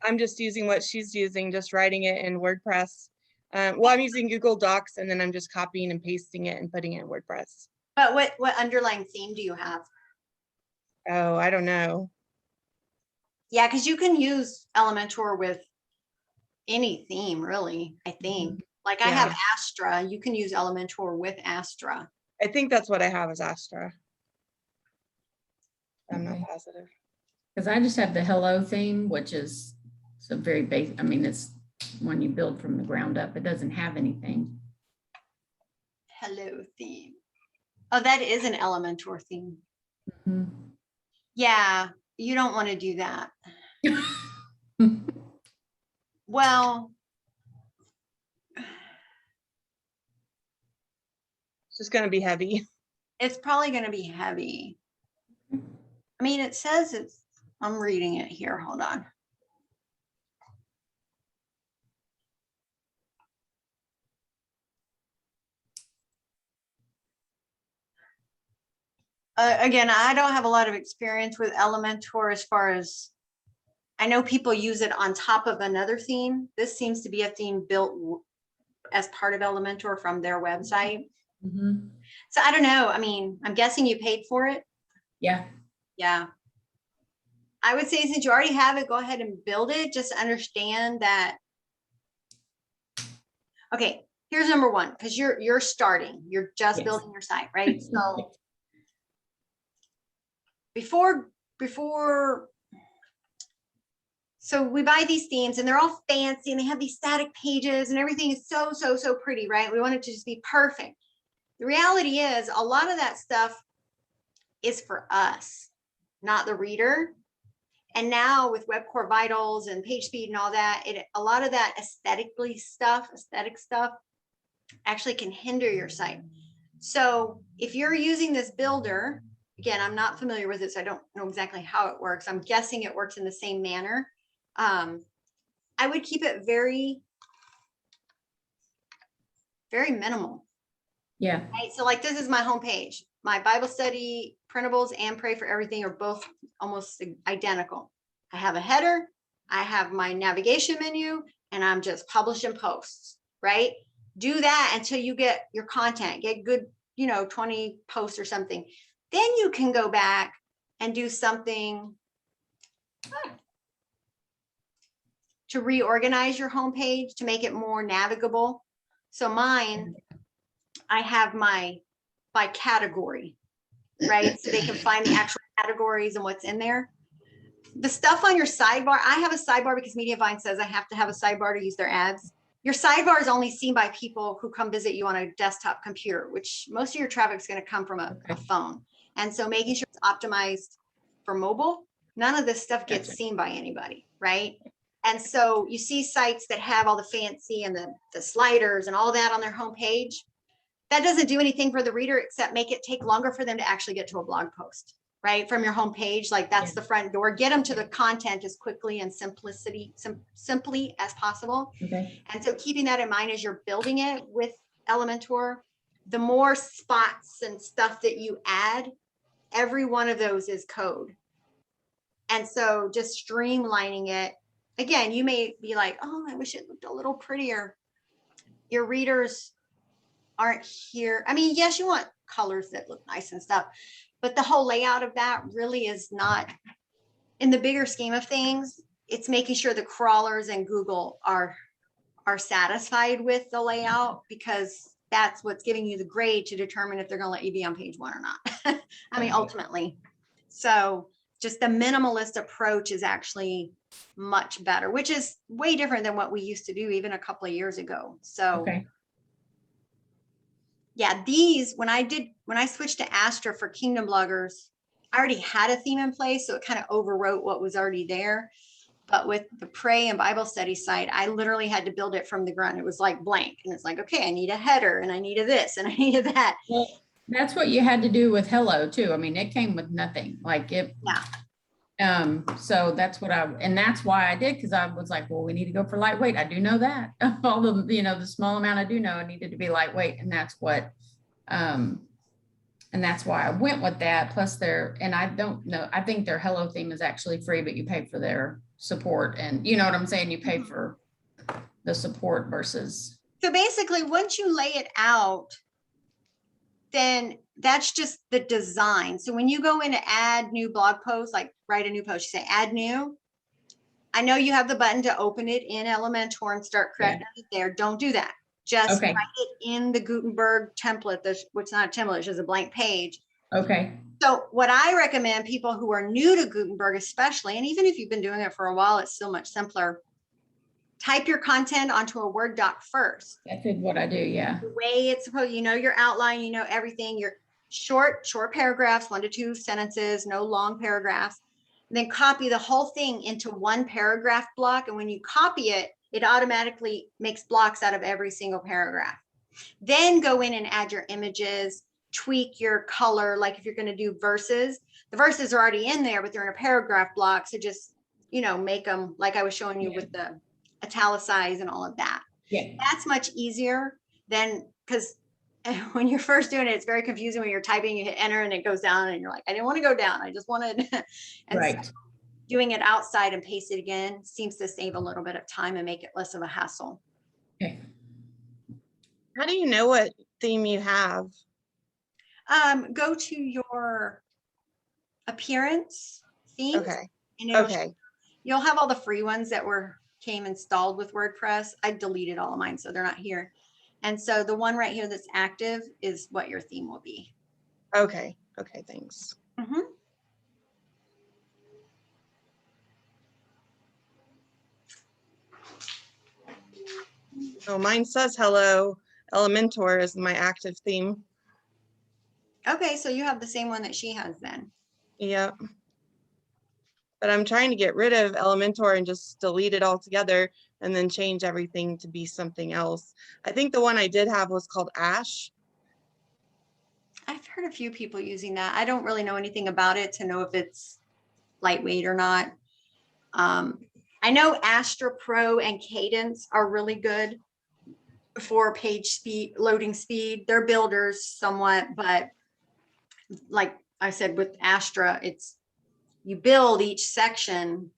I'm just using what she's using, just writing it in WordPress. Well, I'm using Google Docs, and then I'm just copying and pasting it and putting it in WordPress. But what underlying theme do you have? Oh, I don't know. Yeah, because you can use Elementor with any theme, really, I think. Like I have Astra. You can use Elementor with Astra. I think that's what I have is Astra. I'm Okay. not positive. Because I just have the Hello theme, which is so very basic. I mean, it's when you build from the ground up, it doesn't have anything. Hello theme. Oh, that is an Elementor theme. Mhm. Yeah, you don't want to do that. Well, It's just going to be heavy. it's probably going to be heavy. I mean, it says I'm reading it here. Hold on. Again, I don't have a lot of experience with Elementor as far as I know people use it on top of another theme. This seems to be a theme built as part of Elementor from their website. Mhm. So I don't know. I mean, I'm guessing you paid for it. Yeah. Yeah. I would say since you already have it, go ahead and build it. Just understand that. Okay, here's number one, because you're starting. You're just Yes. building your site, right? So so we buy these themes and they're all fancy and they have these static pages and everything is so pretty, right? We want it to just be perfect. The reality is a lot of that stuff is for us, not the reader. And now with Web Core Vitals and page speed and all that, a lot of that aesthetic stuff actually can hinder your site. So if you're using this builder, again, I'm not familiar with it, so I don't know exactly how it works. I'm guessing it works in the same manner. I would keep it very, very minimal. Yeah. Right? So like, this is my homepage. My Bible study printables and Pray for Everything are both almost identical. I have a header, I have my navigation menu, and I'm just publishing posts, right? Do that until you get your content, get good, 20 posts or something. Then you can go back and do something to reorganize your homepage to make it more navigable. So mine, I have by category, right? So they can find the actual categories and what's in there. The stuff on your sidebar, I have a sidebar because Mediavine says I have to have a sidebar to use their ads. Your sidebar is only seen by people who come visit you on a desktop computer, which most of your traffic is going to come from a phone. And so making sure it's optimized for mobile, none of this stuff gets seen by anybody, right? And so you see sites that have all the fancy and the sliders and all that on their homepage. That doesn't do anything for the reader except make it take longer for them to actually get to a blog post, right? From your homepage, like that's the front door. Get them to the content as quickly and simply as possible. Okay. And so keeping that in mind as you're building it with Elementor, the more spots and stuff that you add, every one of those is code. And so just streamlining it. Again, you may be like, oh, I wish it looked a little prettier. Your readers aren't here. I mean, yes, you want colors that look nice and stuff, but the whole layout of that really is not, in the bigger scheme of things, it's making sure the crawlers and Google are satisfied with the layout, because that's what's giving you the grade to determine if they're going to let you be on page 1 or not. I mean, ultimately. So just the minimalist approach is actually much better, which is way different than what we used to do even a couple of years ago. So Okay. yeah, these, when I switched to Astra for Kingdom Bloggers, I already had a theme in place, so it kind of overwrote what was already there. But with the Pray and Bible study site, I literally had to build it from the ground. It was like blank. And it's like, okay, I need a header and I needed this and I needed that. Well, that's what you had to do with Hello too. I mean, it came with nothing, like it. Yeah. So that's what and that's why I did, because I was like, well, we need to go for lightweight. I do know that. All the, the small amount I do know, it needed to be lightweight. And that's what, and that's why I went with that. Plus and I don't know, I think their Hello theme is actually free, but you pay for their support, and you know what I'm saying? You pay for the support versus. So basically, once you lay it out, then that's just the design. So when you go in to add new blog posts, like write a new post, you say add new. I know you have the button to open it in Elementor and start correcting it there. Don't do that. Just write it in the Gutenberg template, which is not a template, it's just a blank page. Okay. So what I recommend people who are new to Gutenberg, especially, and even if you've been doing it for a while, it's still much simpler. Type your content onto a Word doc first. That's what I do, yeah. The way it's supposed, your outline, everything, your short paragraphs, 1 to 2 sentences, no long paragraphs. And then copy the whole thing into one paragraph block. And when you copy it, it automatically makes blocks out of every single paragraph. Then go in and add your images, tweak your color. Like if you're going to do verses, the verses are already in there, but they're in a paragraph block. So just, make them like I was showing you with the italicize and all of that. Yeah. That's much easier than, because when you're first doing it, it's very confusing when you're typing, you hit enter and it goes down and you're like, I didn't want to go down. I just wanted, and right. so doing it outside and paste it again seems to save a little bit of time and make it less of a hassle. Okay. How do you know what theme you have? Go to your appearance theme. Okay. And Okay. You'll have all the free ones that came installed with WordPress. I deleted all of mine, so they're not here. And so the one right here that's active is what your theme will be. Okay. Okay. Thanks. Mm-hmm. Oh, mine says hello. Elementor is my active theme. Okay, so you have the same one that she has then. Yep. but I'm trying to get rid of Elementor and just delete it altogether and then change everything to be something else. I think the one I did have was called Ash. I've heard a few people using that. I don't really know anything about it to know if it's lightweight or not. I know Astra Pro and Cadence are really good for page speed, loading speed. They're builders somewhat, but like I said, with Astra, it's you build each section.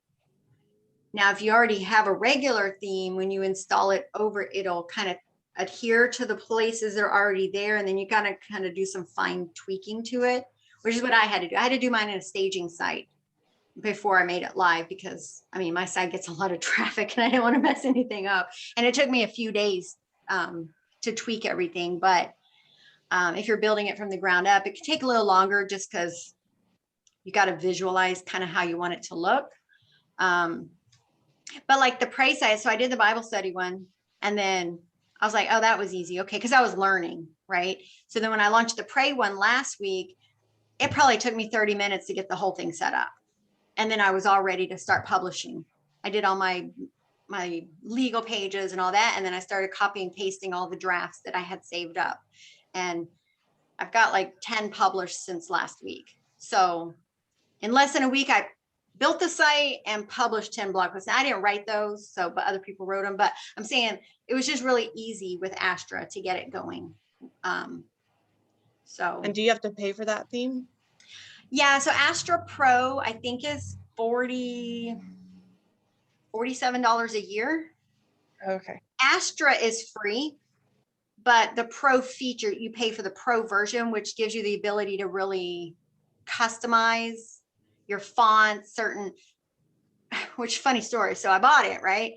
Now, if you already have a regular theme, when you install it over, it'll kind of adhere to the places that are already there. And then you gotta kind of do some fine tweaking to it, which is what I had to do. I had to do mine in a staging site before I made it live because I mean, my site gets a lot of traffic and I didn't want to mess anything up. And it took me a few days to tweak everything. But if you're building it from the ground up, it can take a little longer just because you got to visualize kind of how you want it to look. But like the pray site, so I did the Bible study one and then I was like, oh, that was easy. Okay. Cause I was learning, right? So then when I launched the pray one last week, it probably took me 30 minutes to get the whole thing set up. And then I was all ready to start publishing. I did all my legal pages and all that. And then I started copying, pasting all the drafts that I had saved up. And I've got like 10 published since last week. So in less than a week, I built the site and published 10 blog posts. Now, I didn't write those, but other people wrote them. But I'm saying it was just really easy with Astra to get it going. And do you have to pay for that theme? Yeah, so Astra Pro, I think is $47 a year. Okay. Astra is free, but the Pro feature, you pay for the Pro version, which gives you the ability to really customize your fonts, certain, which funny story. So I bought it, right?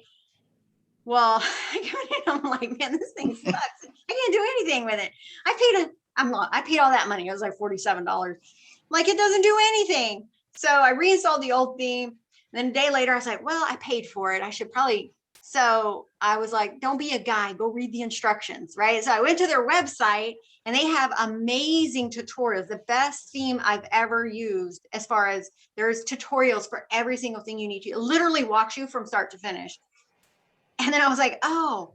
Well, I'm like, man, this thing sucks. I can't do anything with it. I paid all that money. It was like $47. Like it doesn't do anything. So I reinstalled the old theme. Then a day later, I was like, well, I paid for it. I should probably. So I was like, don't be a guy, go read the instructions, right? So I went to their website and they have amazing tutorials, the best theme I've ever used as far as there's tutorials for every single thing you need to. It literally walks you from start to finish. And then I was like, oh,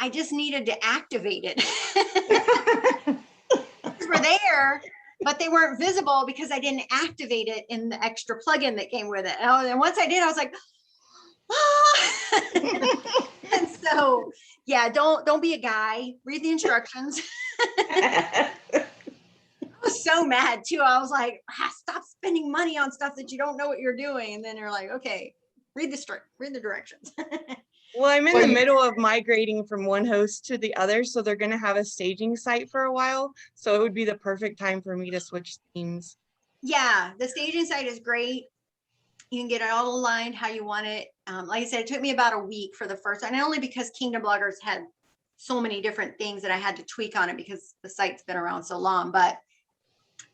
I just needed to activate it. They were there, but they weren't visible because I didn't activate it in the extra plugin that came with it. And once I did, I was like, ah. And so, yeah, don't be a guy. Read the instructions. I was so mad too. I was like, stop spending money on stuff that you don't know what you're doing. And then they're like, okay, read the directions. Well, I'm in Well, the you- middle of migrating from one host to the other, so they're going to have a staging site for a while. So it would be the perfect time for me to switch themes. Yeah, the staging site is great. You can get it all aligned how you want it. Like I said, it took me about a week for the first, and only because Kingdom Bloggers had so many different things that I had to tweak on it because the site's been around so long. But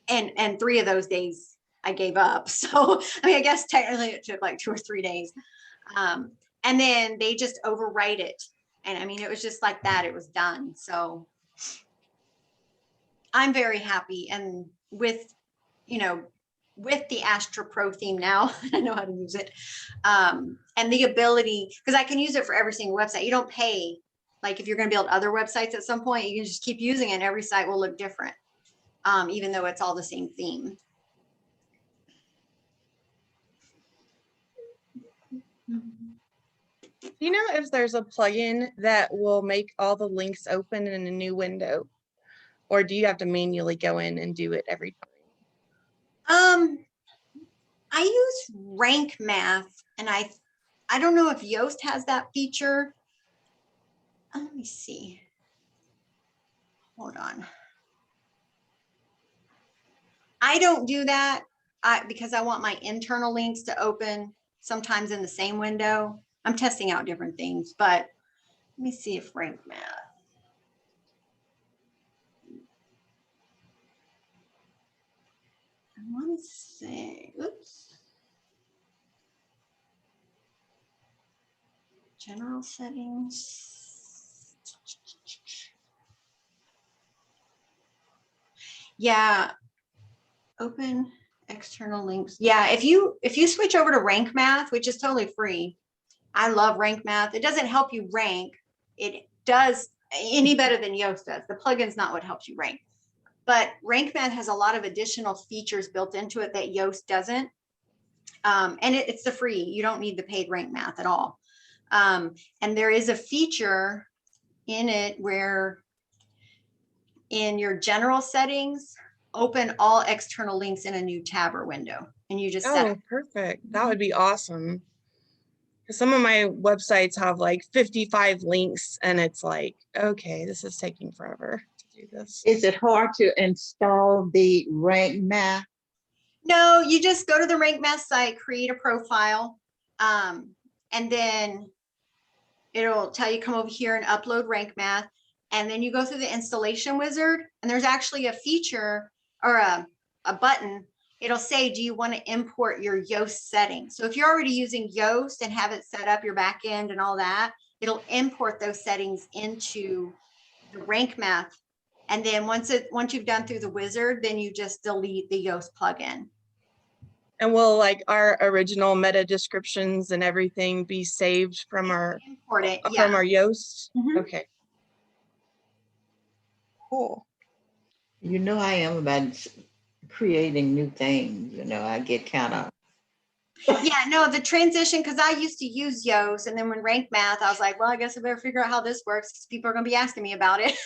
and 3 of those days I gave up. So I mean, I guess technically it took like 2 or 3 days. And then they just overwrite it. And I mean, it was just like that. It was done. So I'm very happy. And with the Astra Pro theme now, I know how to use it. And the ability, because I can use it for every single website. You don't pay. Like if you're going to build other websites at some point, you can just keep using it and every site will look different, even though it's all the same theme. Do you know if there's a plugin that will make all the links open in a new window? Or do you have to manually go in and do it every time? I use Rank Math, and I don't know if Yoast has that feature. Let me see. Hold on. I don't do that because I want my internal links to open sometimes in the same window. I'm testing out different things, but let me see if Rank Math. I want to say, oops. General settings. Yeah, open external links. Yeah, if you switch over to Rank Math, which is totally free. I love Rank Math. It doesn't help you rank. It does any better than Yoast does. The plugin's not what helps you rank. But Rank Math has a lot of additional features built into it that Yoast doesn't. And it's the free. You don't need the paid Rank Math at all. And there is a feature in it where in your general settings, open all external links in a new tab or window. And you just set Oh, perfect. That would be awesome. 'Cause some of my websites have like 55 links and it's like, okay, this is taking forever to do this. Is it hard to install the Rank Math? No, you just go to the Rank Math site, create a profile, and then it'll tell you come over here and upload Rank Math. And then you go through the installation wizard, and there's actually a feature or a button. It'll say, do you want to import your Yoast settings? So if you're already using Yoast and have it set up your back end and all that, it'll import those settings into the Rank Math. And then once you've done through the wizard, then you just delete the Yoast plugin. And will like our original meta descriptions and everything be saved from our Import it, yeah. from our Yoast? Mhm. Okay. Cool. You know, I am about creating new things, you know, I get kind of, Yeah, no, the transition, because I used to use Yoast, and then when Rank Math, I was like, well, I guess I better figure out how this works because people are going to be asking me about it.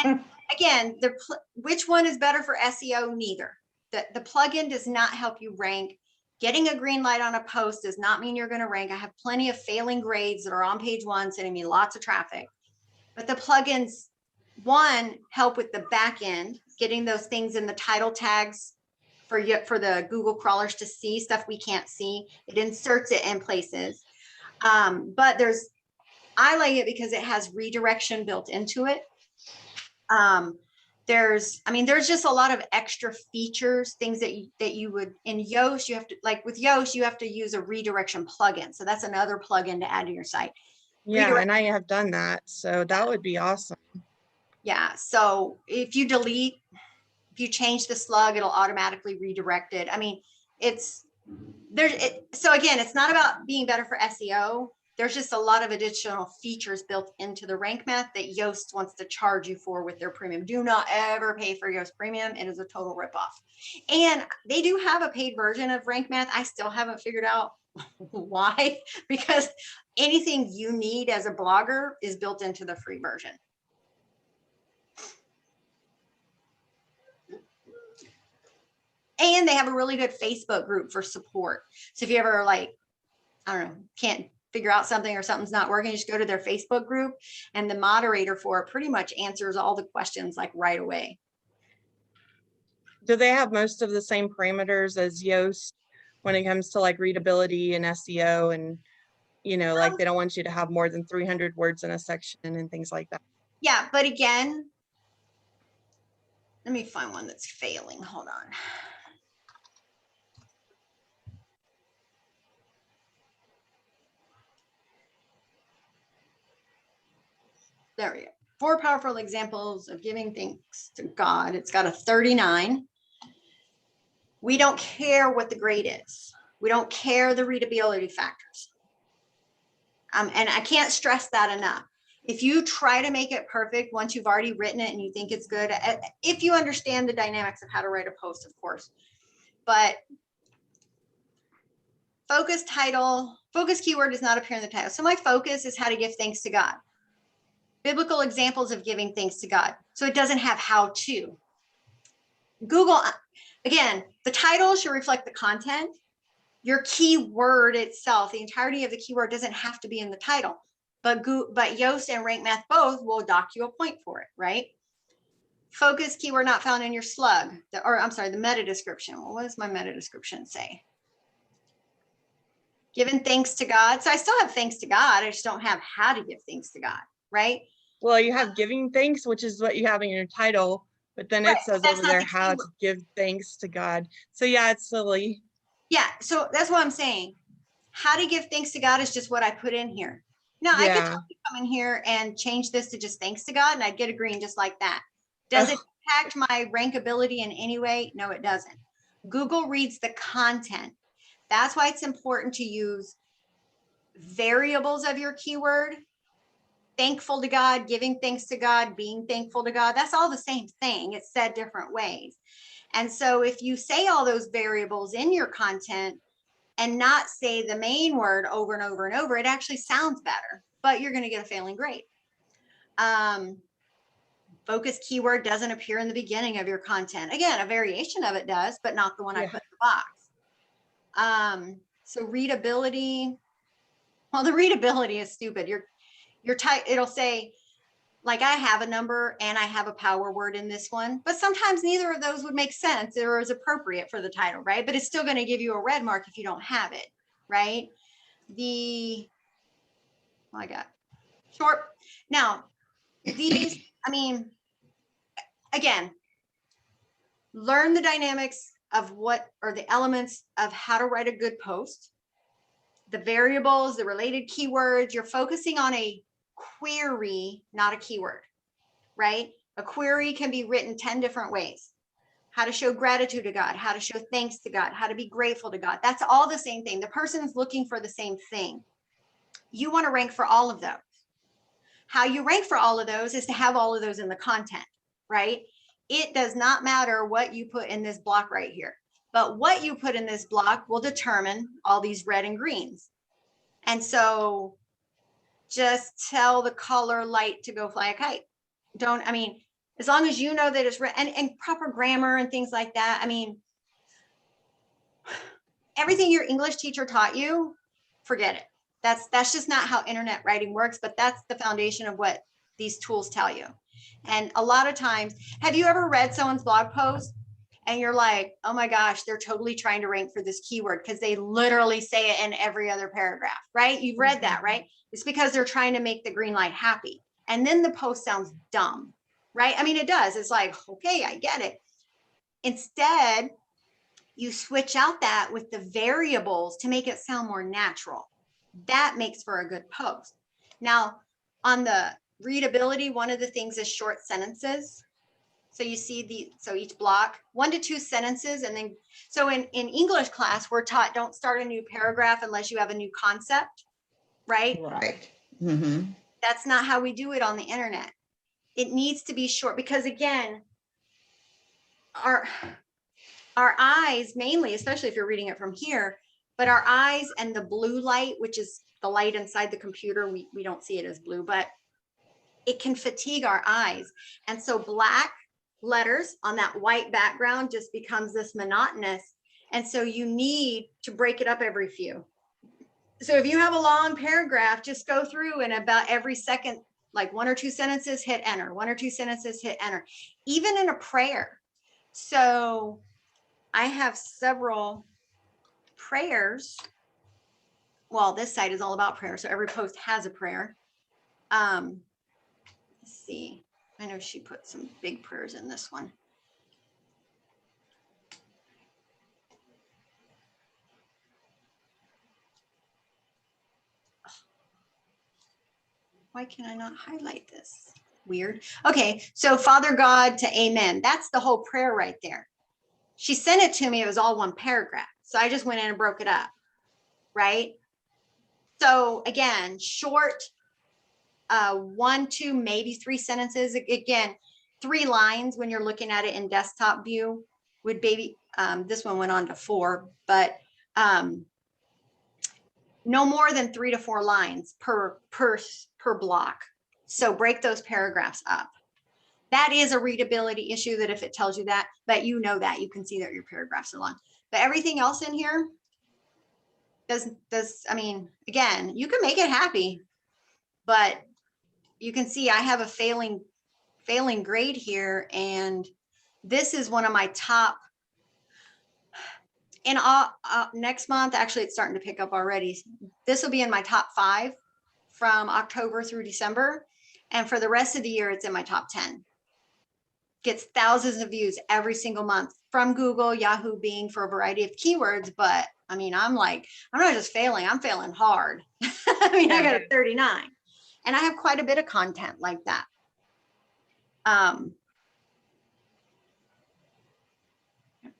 And again, which one is better for SEO? Neither. The plugin does not help you rank. Getting a green light on a post does not mean you're going to rank. I have plenty of failing grades that are on page 1 sending me lots of traffic. But the plugins, one, help with the back end, getting those things in the title tags for the Google crawlers to see stuff we can't see. It inserts it in places. But I like it because it has redirection built into it. There's just a lot of extra features, things that you would in Yoast, you have to, like with Yoast, you have to use a redirection plugin. So that's another plugin to add to your site. Yeah, and I have done that. So that would be awesome. Yeah. So if you change the slug, it'll automatically redirect it. I mean, so again, it's not about being better for SEO. There's just a lot of additional features built into the Rank Math that Yoast wants to charge you for with their premium. Do not ever pay for Yoast premium. It is a total ripoff. And they do have a paid version of Rank Math. I still haven't figured out why, because anything you need as a blogger is built into the free version. And they have a really good Facebook group for support. So if you ever can't figure out something or something's not working, just go to their Facebook group, and the moderator for it pretty much answers all the questions like right away. Do they have most of the same parameters as Yoast when it comes to like readability and SEO and, like they don't want you to have more than 300 words in a section and things like that? Yeah, but again, let me find one that's failing. Hold on. There we go. 4 powerful examples of giving thanks to God. It's got a 39. We don't care what the grade is. We don't care the readability factors. And I can't stress that enough. If you try to make it perfect once you've already written it and you think it's good, if you understand the dynamics of how to write a post, of course, but focus keyword does not appear in the title. So my focus is how to give thanks to God. Biblical examples of giving thanks to God. So it doesn't have how to. Google, again, the title should reflect the content. Your keyword itself, the entirety of the keyword doesn't have to be in the title, but Yoast and Rank Math both will dock you a point for it, right? Focus keyword not found in your slug, the meta description. Well, what does my meta description say? Giving thanks to God. So I still have thanks to God. I just don't have how to give thanks to God, right? Well, you have giving thanks, which is what you have in your title, but then it says over there how to give thanks to God. So yeah, it's silly. Yeah, so that's what I'm saying. How to give thanks to God is just what I put in here. Now, I could totally come in here and change this to just thanks to God, and I'd get a green just like that. Does it impact my rankability in any way? No, it doesn't. Google reads the content. That's why it's important to use variables of your keyword. Thankful to God, giving thanks to God, being thankful to God. That's all the same thing. It's said different ways. And so if you say all those variables in your content and not say the main word over and over and over, it actually sounds better, but you're going to get a failing grade. Focus keyword doesn't appear in the beginning of your content. Again, a variation of it does, but not the one I put in the box. So readability, well, the readability is stupid. Your type, it'll say, like, I have a number and I have a power word in this one, but sometimes neither of those would make sense or is appropriate for the title, right? But it's still going to give you a red mark if you don't have it, right? I got short. Now, these, I mean, again, learn the dynamics of what are the elements of how to write a good post, the variables, the related keywords. You're focusing on a query, not a keyword, right? A query can be written 10 different ways. How to show gratitude to God, how to show thanks to God, how to be grateful to God. That's all the same thing. The person's looking for the same thing. You want to rank for all of those. How you rank for all of those is to have all of those in the content, right? It does not matter what you put in this block right here, but what you put in this block will determine all these red and greens. And so just tell the color light to go fly a kite. Don't, I mean, as long as you know that it's red and proper grammar and things like that. I mean, everything your English teacher taught you, forget it. That's just not how internet writing works, but that's the foundation of what these tools tell you. And a lot of times, have you ever read someone's blog post and you're like, oh my gosh, they're totally trying to rank for this keyword because they literally say it in every other paragraph, right? You've read that, right? It's because they're trying to make the green light happy. And then the post sounds dumb, right? I mean, it does. It's like, okay, I get it. Instead, you switch out that with the variables to make it sound more natural. That makes for a good post. Now, on the readability, one of the things is short sentences. So you see so each block, 1 to 2 sentences. And then, so in English class, we're taught don't start a new paragraph unless you have a new concept, right? Right. Mm-hmm. That's not how we do it on the internet. It needs to be short because, again, our eyes mainly, especially if you're reading it from here, but our eyes and the blue light, which is the light inside the computer, we don't see it as blue, but it can fatigue our eyes. And so black letters on that white background just becomes this monotonous. And so you need to break it up every few. So if you have a long paragraph, just go through and about every second, like 1 or 2 sentences, hit enter, 1 or 2 sentences, hit enter, even in a prayer. So I have several prayers. Well, this site is all about prayer. So every post has a prayer. Let's see. I know she put some big prayers in this one. Why can I not highlight this? Weird. Okay, so Father God to Amen. That's the whole prayer right there. She sent it to me. It was all one paragraph. So I just went in and broke it up, right? So again, short, 1, 2, maybe 3 sentences. Again, 3 lines when you're looking at it in desktop view would maybe, this one went on to 4, but no more than 3 to 4 lines per block. So break those paragraphs up. That is a readability issue that if it tells you that, but you know that, you can see that your paragraphs are long. But everything else in here does, I mean, again, you can make it happy, but you can see I have a failing grade here. And this is one of my top, in next month, actually it's starting to pick up already. This will be in my top 5 from October through December. And for the rest of the year, it's in my top 10. Gets thousands of views every single month from Google, Yahoo, Bing for a variety of keywords. But I mean, I'm not just failing, I'm failing hard. I mean, I got a 39 and I have quite a bit of content like that.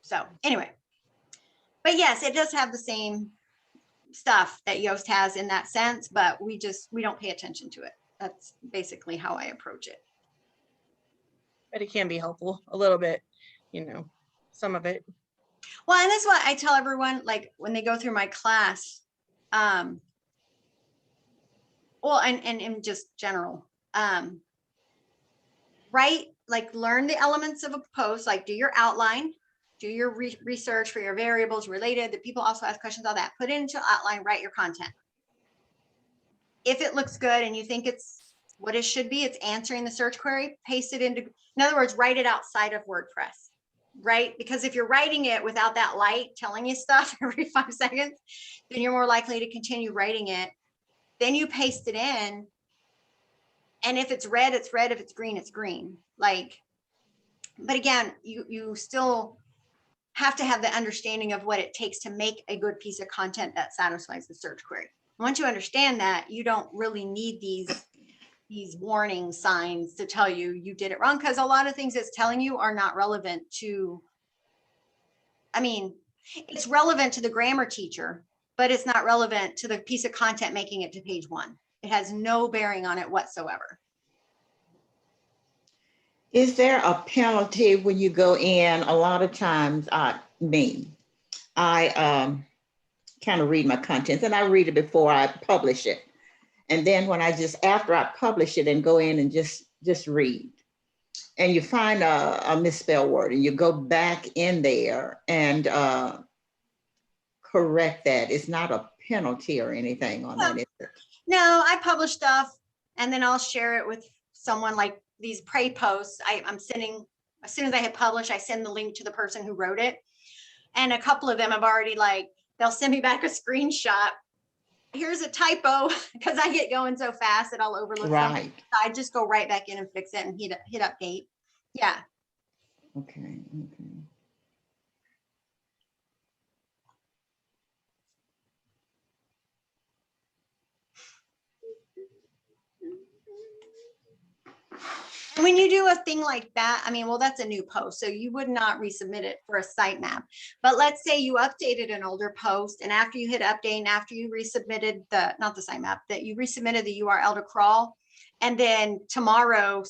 So anyway, But yes, it does have the same stuff that Yoast has in that sense, but we don't pay attention to it. That's basically how I approach it. But it can be helpful a little bit, you know, some of it. Well, and that's why I tell everyone, like when they go through my class, well, and in just general, write, like learn the elements of a post, like do your outline, do your research for your variables related, that people also ask questions, all that, put it into outline, write your content. If it looks good and you think it's what it should be, it's answering the search query, paste it into, in other words, write it outside of WordPress, right? Because if you're writing it without that light telling you stuff every 5 seconds, then you're more likely to continue writing it. Then you paste it in. And if it's red, it's red. If it's green, it's green. Like, but again, you still have to have the understanding of what it takes to make a good piece of content that satisfies the search query. Once you understand that, you don't really need these warning signs to tell you you did it wrong, because a lot of things it's telling you are not relevant to, I mean, it's relevant to the grammar teacher, but it's not relevant to the piece of content making it to page 1. It has no bearing on it whatsoever. Is there a penalty when you go in? A lot of times, I kind of read my contents, and I read it before I publish it. And then when after I publish it and go in and just read, and you find a misspelled word, and you go back in there and correct that. It's not a penalty or anything on that, is it? No, I publish stuff and then I'll share it with someone, like these pray posts. I'm sending, as soon as I hit publish, I send the link to the person who wrote it. And a couple of them have already, like, they'll send me back a screenshot. Here's a typo, because I get going so fast that I'll overlook something. Right. I just go right back in and fix it and hit update. Yeah. Okay. And when you do a thing like that, I mean, well, that's a new post, so you would not resubmit it for a sitemap. But let's say you updated an older post, and after you hit update and after you resubmitted not the sitemap, that you resubmitted the URL to crawl, and then tomorrow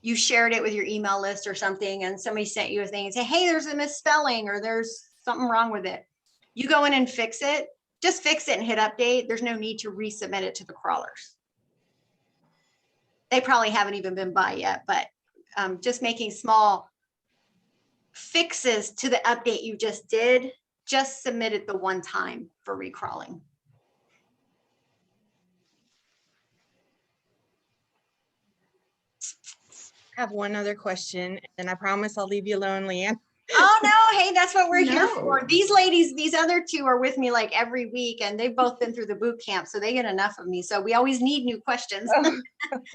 you shared it with your email list or something, and somebody sent you a thing and say, hey, there's a misspelling or there's something wrong with it. You go in and fix it, just fix it and hit update. There's no need to resubmit it to the crawlers. They probably haven't even been by yet, but just making small fixes to the update you just did, just submit it the one time for recrawling. I have one other question, and I promise I'll leave you alone, Leanne. Oh no, hey, that's what we're here No. for. These ladies, these other two are with me like every week, and they've both been through the boot camp, so they get enough of me. So we always need new questions.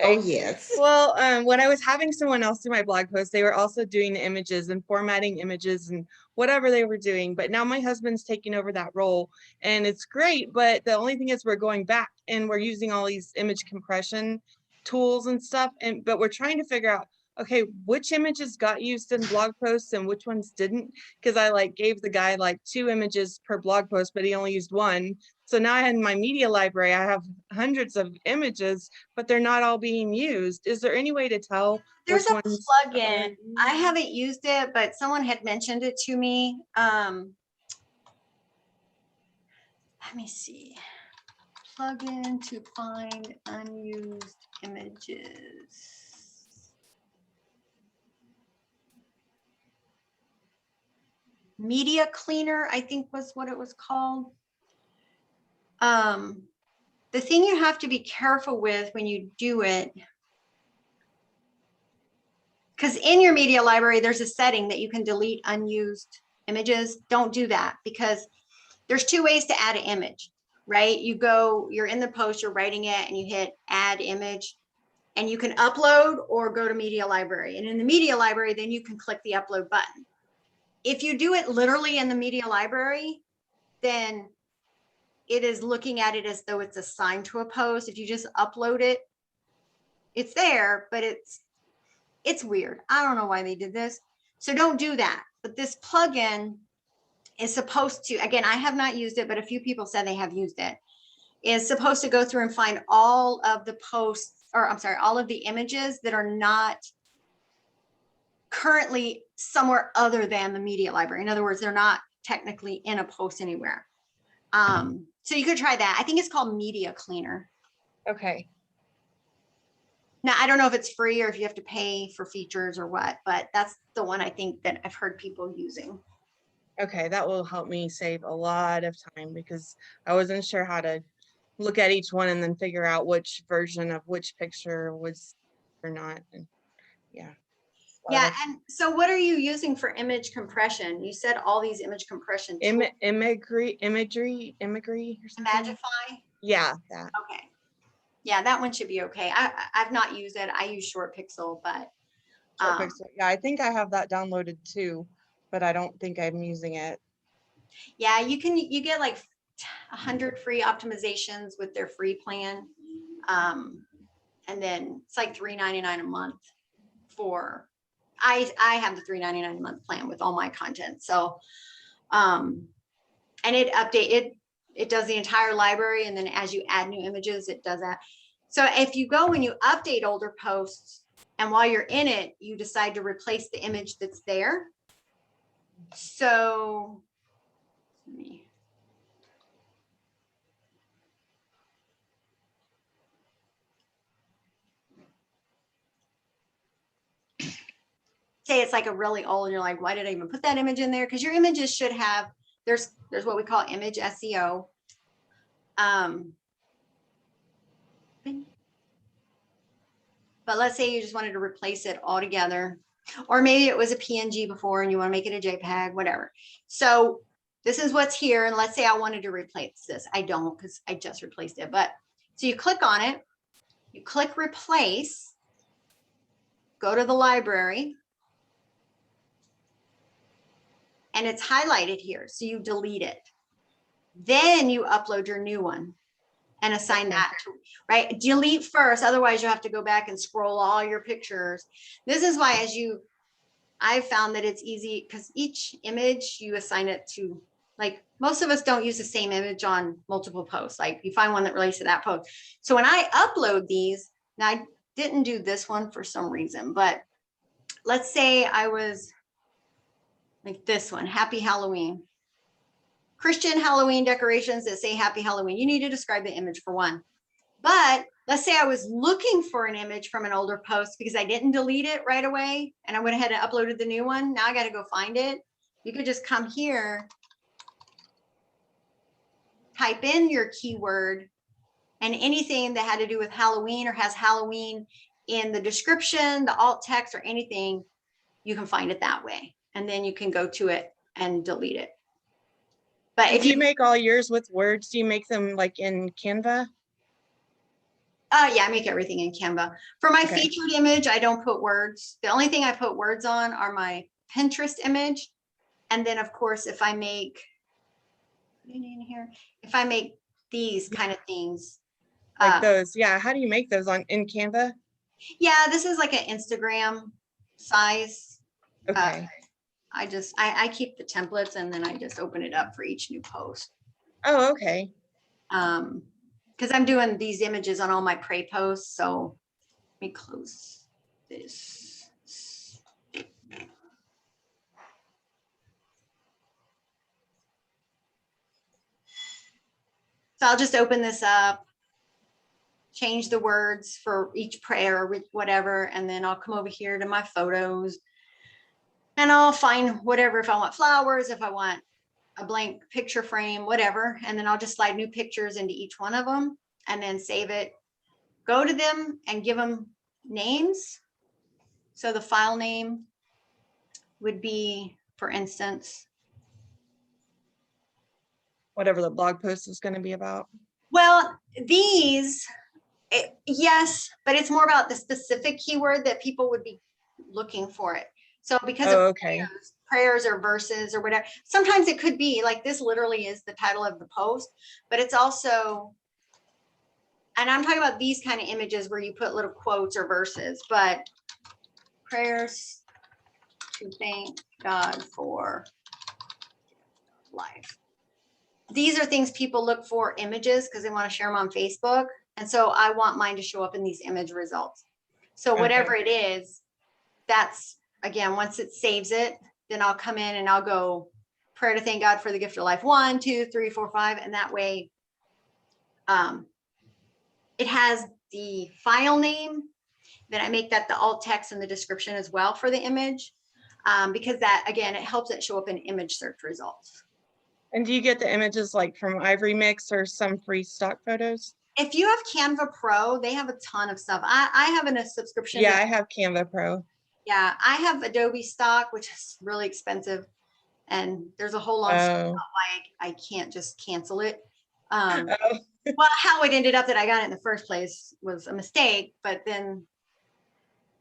Oh, yes. Well, when I was having someone else do my blog post, they were also doing the images and formatting images and whatever they were doing. But now my husband's taking over that role, and it's great. But the only thing is we're going back and we're using all these image compression tools and stuff. But we're trying to figure out, okay, which images got used in blog posts and which ones didn't? Because I gave the guy 2 images per blog post, but he only used 1. So now in my media library, I have hundreds of images, but they're not all being used. Is there any way to tell? There's a which ones plugin. I haven't used it, but someone had mentioned it to me. Let me see. Plugin to find unused images. Media Cleaner, I think was what it was called. The thing you have to be careful with when you do it, because in your media library, there's a setting that you can delete unused images. Don't do that, because there's 2 ways to add an image, right? You're in the post, you're writing it, and you hit add image, and you can upload or go to media library. And in the media library, then you can click the upload button. If you do it literally in the media library, then it is looking at it as though it's assigned to a post. If you just upload it, it's there, but it's weird. I don't know why they did this. So don't do that. But this plugin is supposed to, again, I have not used it, but a few people said they have used it, is supposed to go through and find all of the posts, or I'm sorry, all of the images that are not currently somewhere other than the media library. In other words, they're not technically in a post anywhere. So you could try that. I think it's called Media Cleaner. Okay. Now, I don't know if it's free or if you have to pay for features or what, but that's the one I think that I've heard people using. Okay, that will help me save a lot of time because I wasn't sure how to look at each one and then figure out which version of which picture was or not. And yeah. Yeah, and so what are you using for image compression? You said all these image compression tools. Imagery or something. Imagify? Yeah, that. Okay. Yeah, that one should be okay. I've not used it. I use Short Pixel, but Short Pixel. Yeah, I think I have that downloaded too, but I don't think I'm using it. yeah, you get like 100 free optimizations with their free plan. And then it's like $3.99 a month for, I have the $3.99 a month plan with all my content. So, and it does the entire library. And then as you add new images, it does that. So if you go and you update older posts, and while you're in it, you decide to replace the image that's there. So let me. Say it's like a really old, and you're like, why did I even put that image in there? Because your images should have, there's what we call image SEO. But let's say you just wanted to replace it altogether, or maybe it was a PNG before and you want to make it a JPEG, whatever. So this is what's here. And let's say I wanted to replace this. I don't, because I just replaced it. But so you click on it, you click replace, go to the library, and it's highlighted here. So you delete it. Then you upload your new one and assign that to, right? Delete first, otherwise you have to go back and scroll all your pictures. This is why I've found that it's easy because each image you assign it to, like most of us don't use the same image on multiple posts. Like you find one that relates to that post. So when I upload these, now I didn't do this one for some reason, but let's say I was like this one, Happy Halloween. Christian Halloween decorations that say Happy Halloween. You need to describe the image for one. But let's say I was looking for an image from an older post because I didn't delete it right away and I went ahead and uploaded the new one. Now I got to go find it. You could just come here, type in your keyword, and anything that had to do with Halloween or has Halloween in the description, the alt text or anything, you can find it that way. And then you can go to it and delete it. But if you make all yours with words, do you make them like in Canva? Yeah, I make everything in Canva. For my Okay. featured image, I don't put words. The only thing I put words on are my Pinterest image. And then of course, if I make, in here, if I make these kind of things. Like those, yeah. How do you make those in Canva? Yeah, this is like an Instagram size. Okay. I keep the templates and then I just open it up for each new post. Oh, okay. Because I'm doing these images on all my Pray posts. So let me close this. So I'll just open this up, change the words for each prayer or whatever, and then I'll come over here to my photos and I'll find whatever, if I want flowers, if I want a blank picture frame, whatever, and then I'll just slide new pictures into each one of them and then save it, go to them and give them names. So the file name would be, for instance, Whatever the blog post is going to be about. well, these, yes, but it's more about the specific keyword that people would be looking for it. So because of okay. prayers or verses or whatever, sometimes it could be like this literally is the title of the post, but it's also, and I'm talking about these kind of images where you put little quotes or verses, but prayers to thank God for Life. These are things people look for images because they want to share them on Facebook. And so I want mine to show up in these image results. So whatever it is, that's, again, once it saves it, then I'll come in and I'll go prayer to thank God for the gift of life, 1, 2, 3, 4, 5. And that way, it has the file name. Then I make that the alt text and the description as well for the image. Because that, again, it helps it show up in image search results. And do you get the images like from Ivory Mix or some free stock photos? If you have Canva Pro, they have a ton of stuff. I have a subscription. Yeah, I have Canva Pro. Yeah, I have Adobe stock, which is really expensive. And there's a whole long story about why I can't just cancel it. Oh, Well, how it ended up that I got it in the first place was a mistake, but then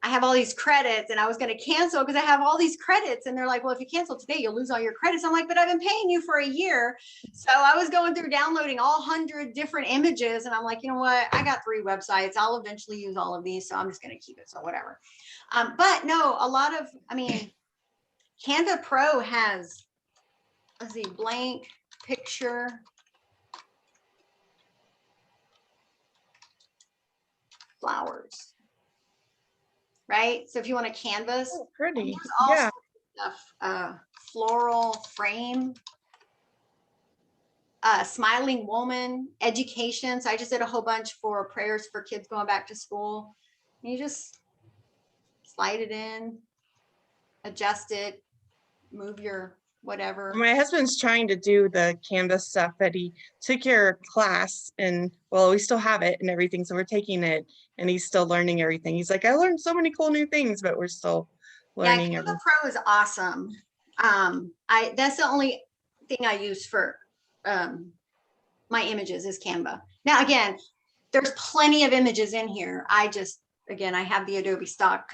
I have all these credits and I was going to cancel because I have all these credits. And they're like, well, if you cancel today, you'll lose all your credits. I'm like, but I've been paying you for a year. So I was going through downloading all 100 different images. And I'm like, you know what? I got 3 websites. I'll eventually use all of these. So I'm just going to keep it. So whatever. But no, a lot of, I mean, Canva Pro has, let's see, blank picture. Flowers. Right? So if you want a canvas, oh, pretty. there's all Yeah. sorts of stuff, floral frame, smiling woman, education. So I just did a whole bunch for prayers for kids going back to school. And you just slide it in, adjust it, move your whatever. My husband's trying to do the Canvas stuff, but he took your class and, well, we still have it and everything. So we're taking it and he's still learning everything. He's like, I learned so many cool new things, but we're still learning Yeah, Canva everything. Pro is awesome. That's the only thing I use for my images is Canva. Now, again, there's plenty of images in here. I have the Adobe stock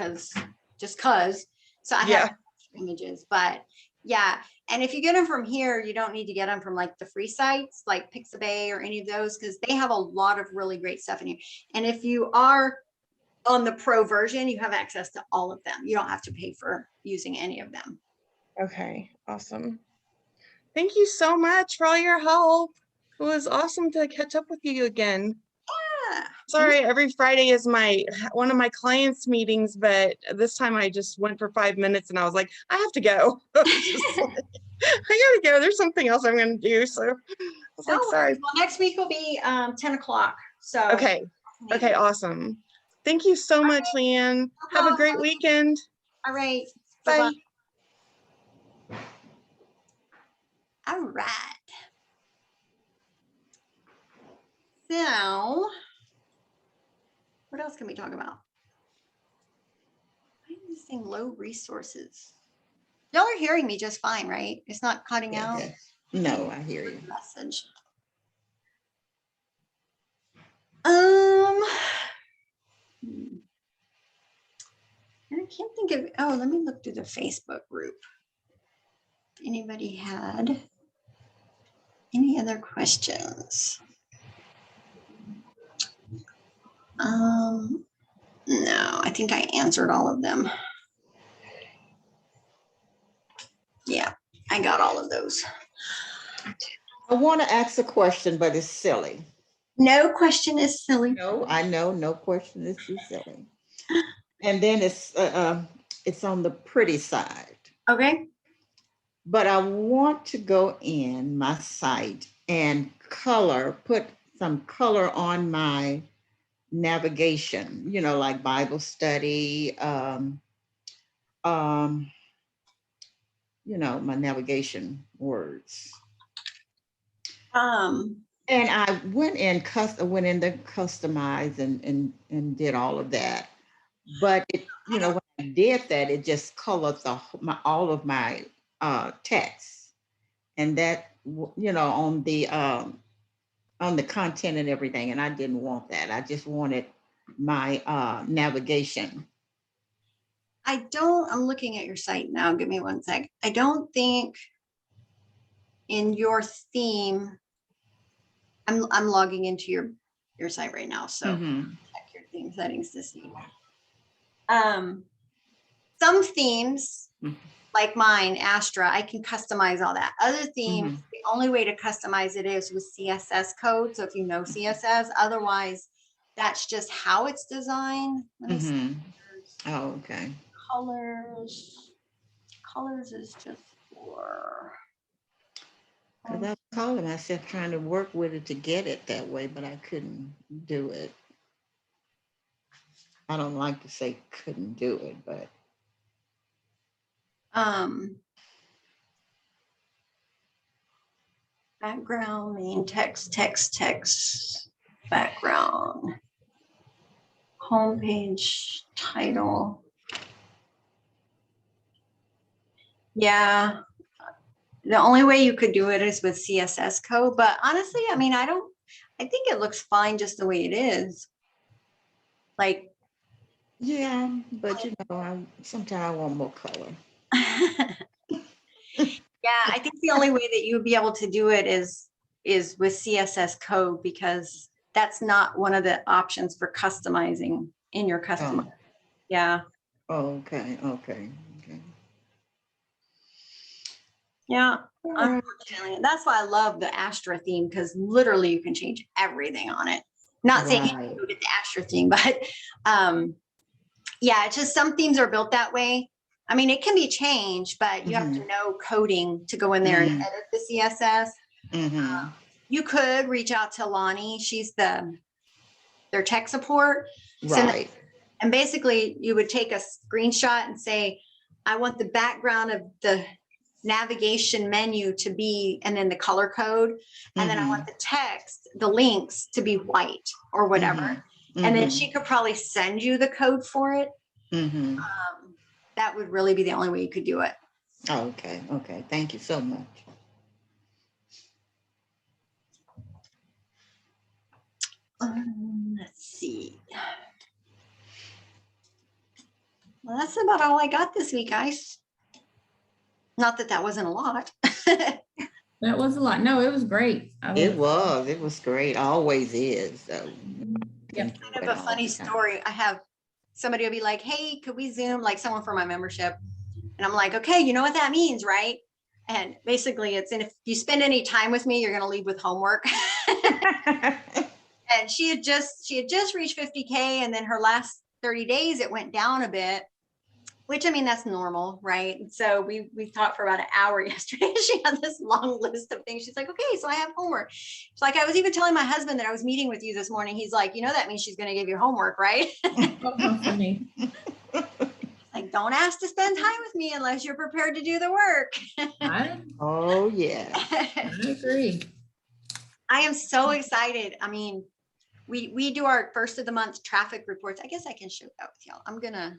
so I have images, but yeah. And if you get them from here, you don't need to get them from like the free sites like Pixabay or any of those, because they have a lot of really great stuff in here. And if you are on the pro version, you have access to all of them. You don't have to pay for using any of them. Okay, awesome. Thank you so much for all your help. It was awesome to catch up with you again. Yeah. Sorry, every Friday is one of my clients' meetings, but this time I just went for 5 minutes and I was like, I have to go. I gotta go. There's something else I'm gonna do. So I was like, sorry. Well, next week will be 10 o'clock. So Okay. Okay, awesome. Thank you so much, Leanne. Have a great weekend. All right. Bye. Bye-bye. All right. So, what else can we talk about? Why is this thing low resources? Y'all are hearing me just fine, right? It's not cutting out. Okay. No, I hear you. Message. I can't think of, oh, let me look through the Facebook group. If anybody had any other questions? No, I think I answered all of them. Yeah, I got all of those. I want to ask a question, but it's silly. No question is silly. No, I know, no question is too silly. And then it's on the pretty side. Okay. But I want to go in my site and put some color on my navigation, like Bible study, my navigation words. And I went in to customize and did all of that. But when I did that, it just colored all of my text, and that on the content and everything. And I didn't want that. I just wanted my navigation. I'm looking at your site now. Give me one sec. I don't think in your theme, I'm logging into your site right now. So check your theme settings to see. Some themes like mine, Astra, I can customize all that. Other themes, the only way to customize it is with CSS code. So if you know CSS, otherwise that's just how it's designed. Let me see. Mhm. Oh, okay. Colors. Colors is just for. Because I was calling myself trying to work with it to get it that way, but I couldn't do it. I don't like to say couldn't do it, but Background, main text, text, background. Homepage, title. Yeah. The only way you could do it is with CSS code, but honestly, I mean, I think it looks fine just the way it is. Like, yeah, but you know, sometimes I want more color. yeah, I think the only way that you would be able to do it is with CSS code, because that's not one of the options for customizing in your custom. Oh, Yeah. okay. Yeah. All right. Unfortunately, that's why I love the Astra theme, because literally you can change everything on it. Not saying you Right. go get the Astra theme, but yeah, it's just some themes are built that way. I mean, it can be changed, but you have to know coding to go in there and edit the CSS. Mm-hmm. You could reach out to Lonnie. She's their tech support. Right. And basically you would take a screenshot and say, I want the background of the navigation menu to be, and then the color code. And then I want the text, the links to be white or whatever. And then she could probably send you the code for it. That would really be the only way you could do it. Okay. Thank you so much. Let's see. Well, that's about all I got this week, guys. Not that that wasn't a lot. That was a lot. No, it was great. It was great. Always is. So Yep. Kind of a funny story. I have somebody will be like, hey, could we Zoom, like someone for my membership? And I'm like, okay, you know what that means, right? And basically it's, and if you spend any time with me, you're going to leave with homework. And she had just reached 50K, and then her last 30 days, it went down a bit, which, I mean, that's normal, right? And so we talked for about an hour yesterday. She had this long list of things. She's like, okay, so I have homework. She's like, I was even telling my husband that I was meeting with you this morning. He's like, you know, that means she's going to give you homework, right? Like, don't ask to spend time with me unless you're prepared to do the work. Oh, yeah. I agree. I am so excited. I mean, we do our first of the month traffic reports. I guess I can share that with y'all. I'm gonna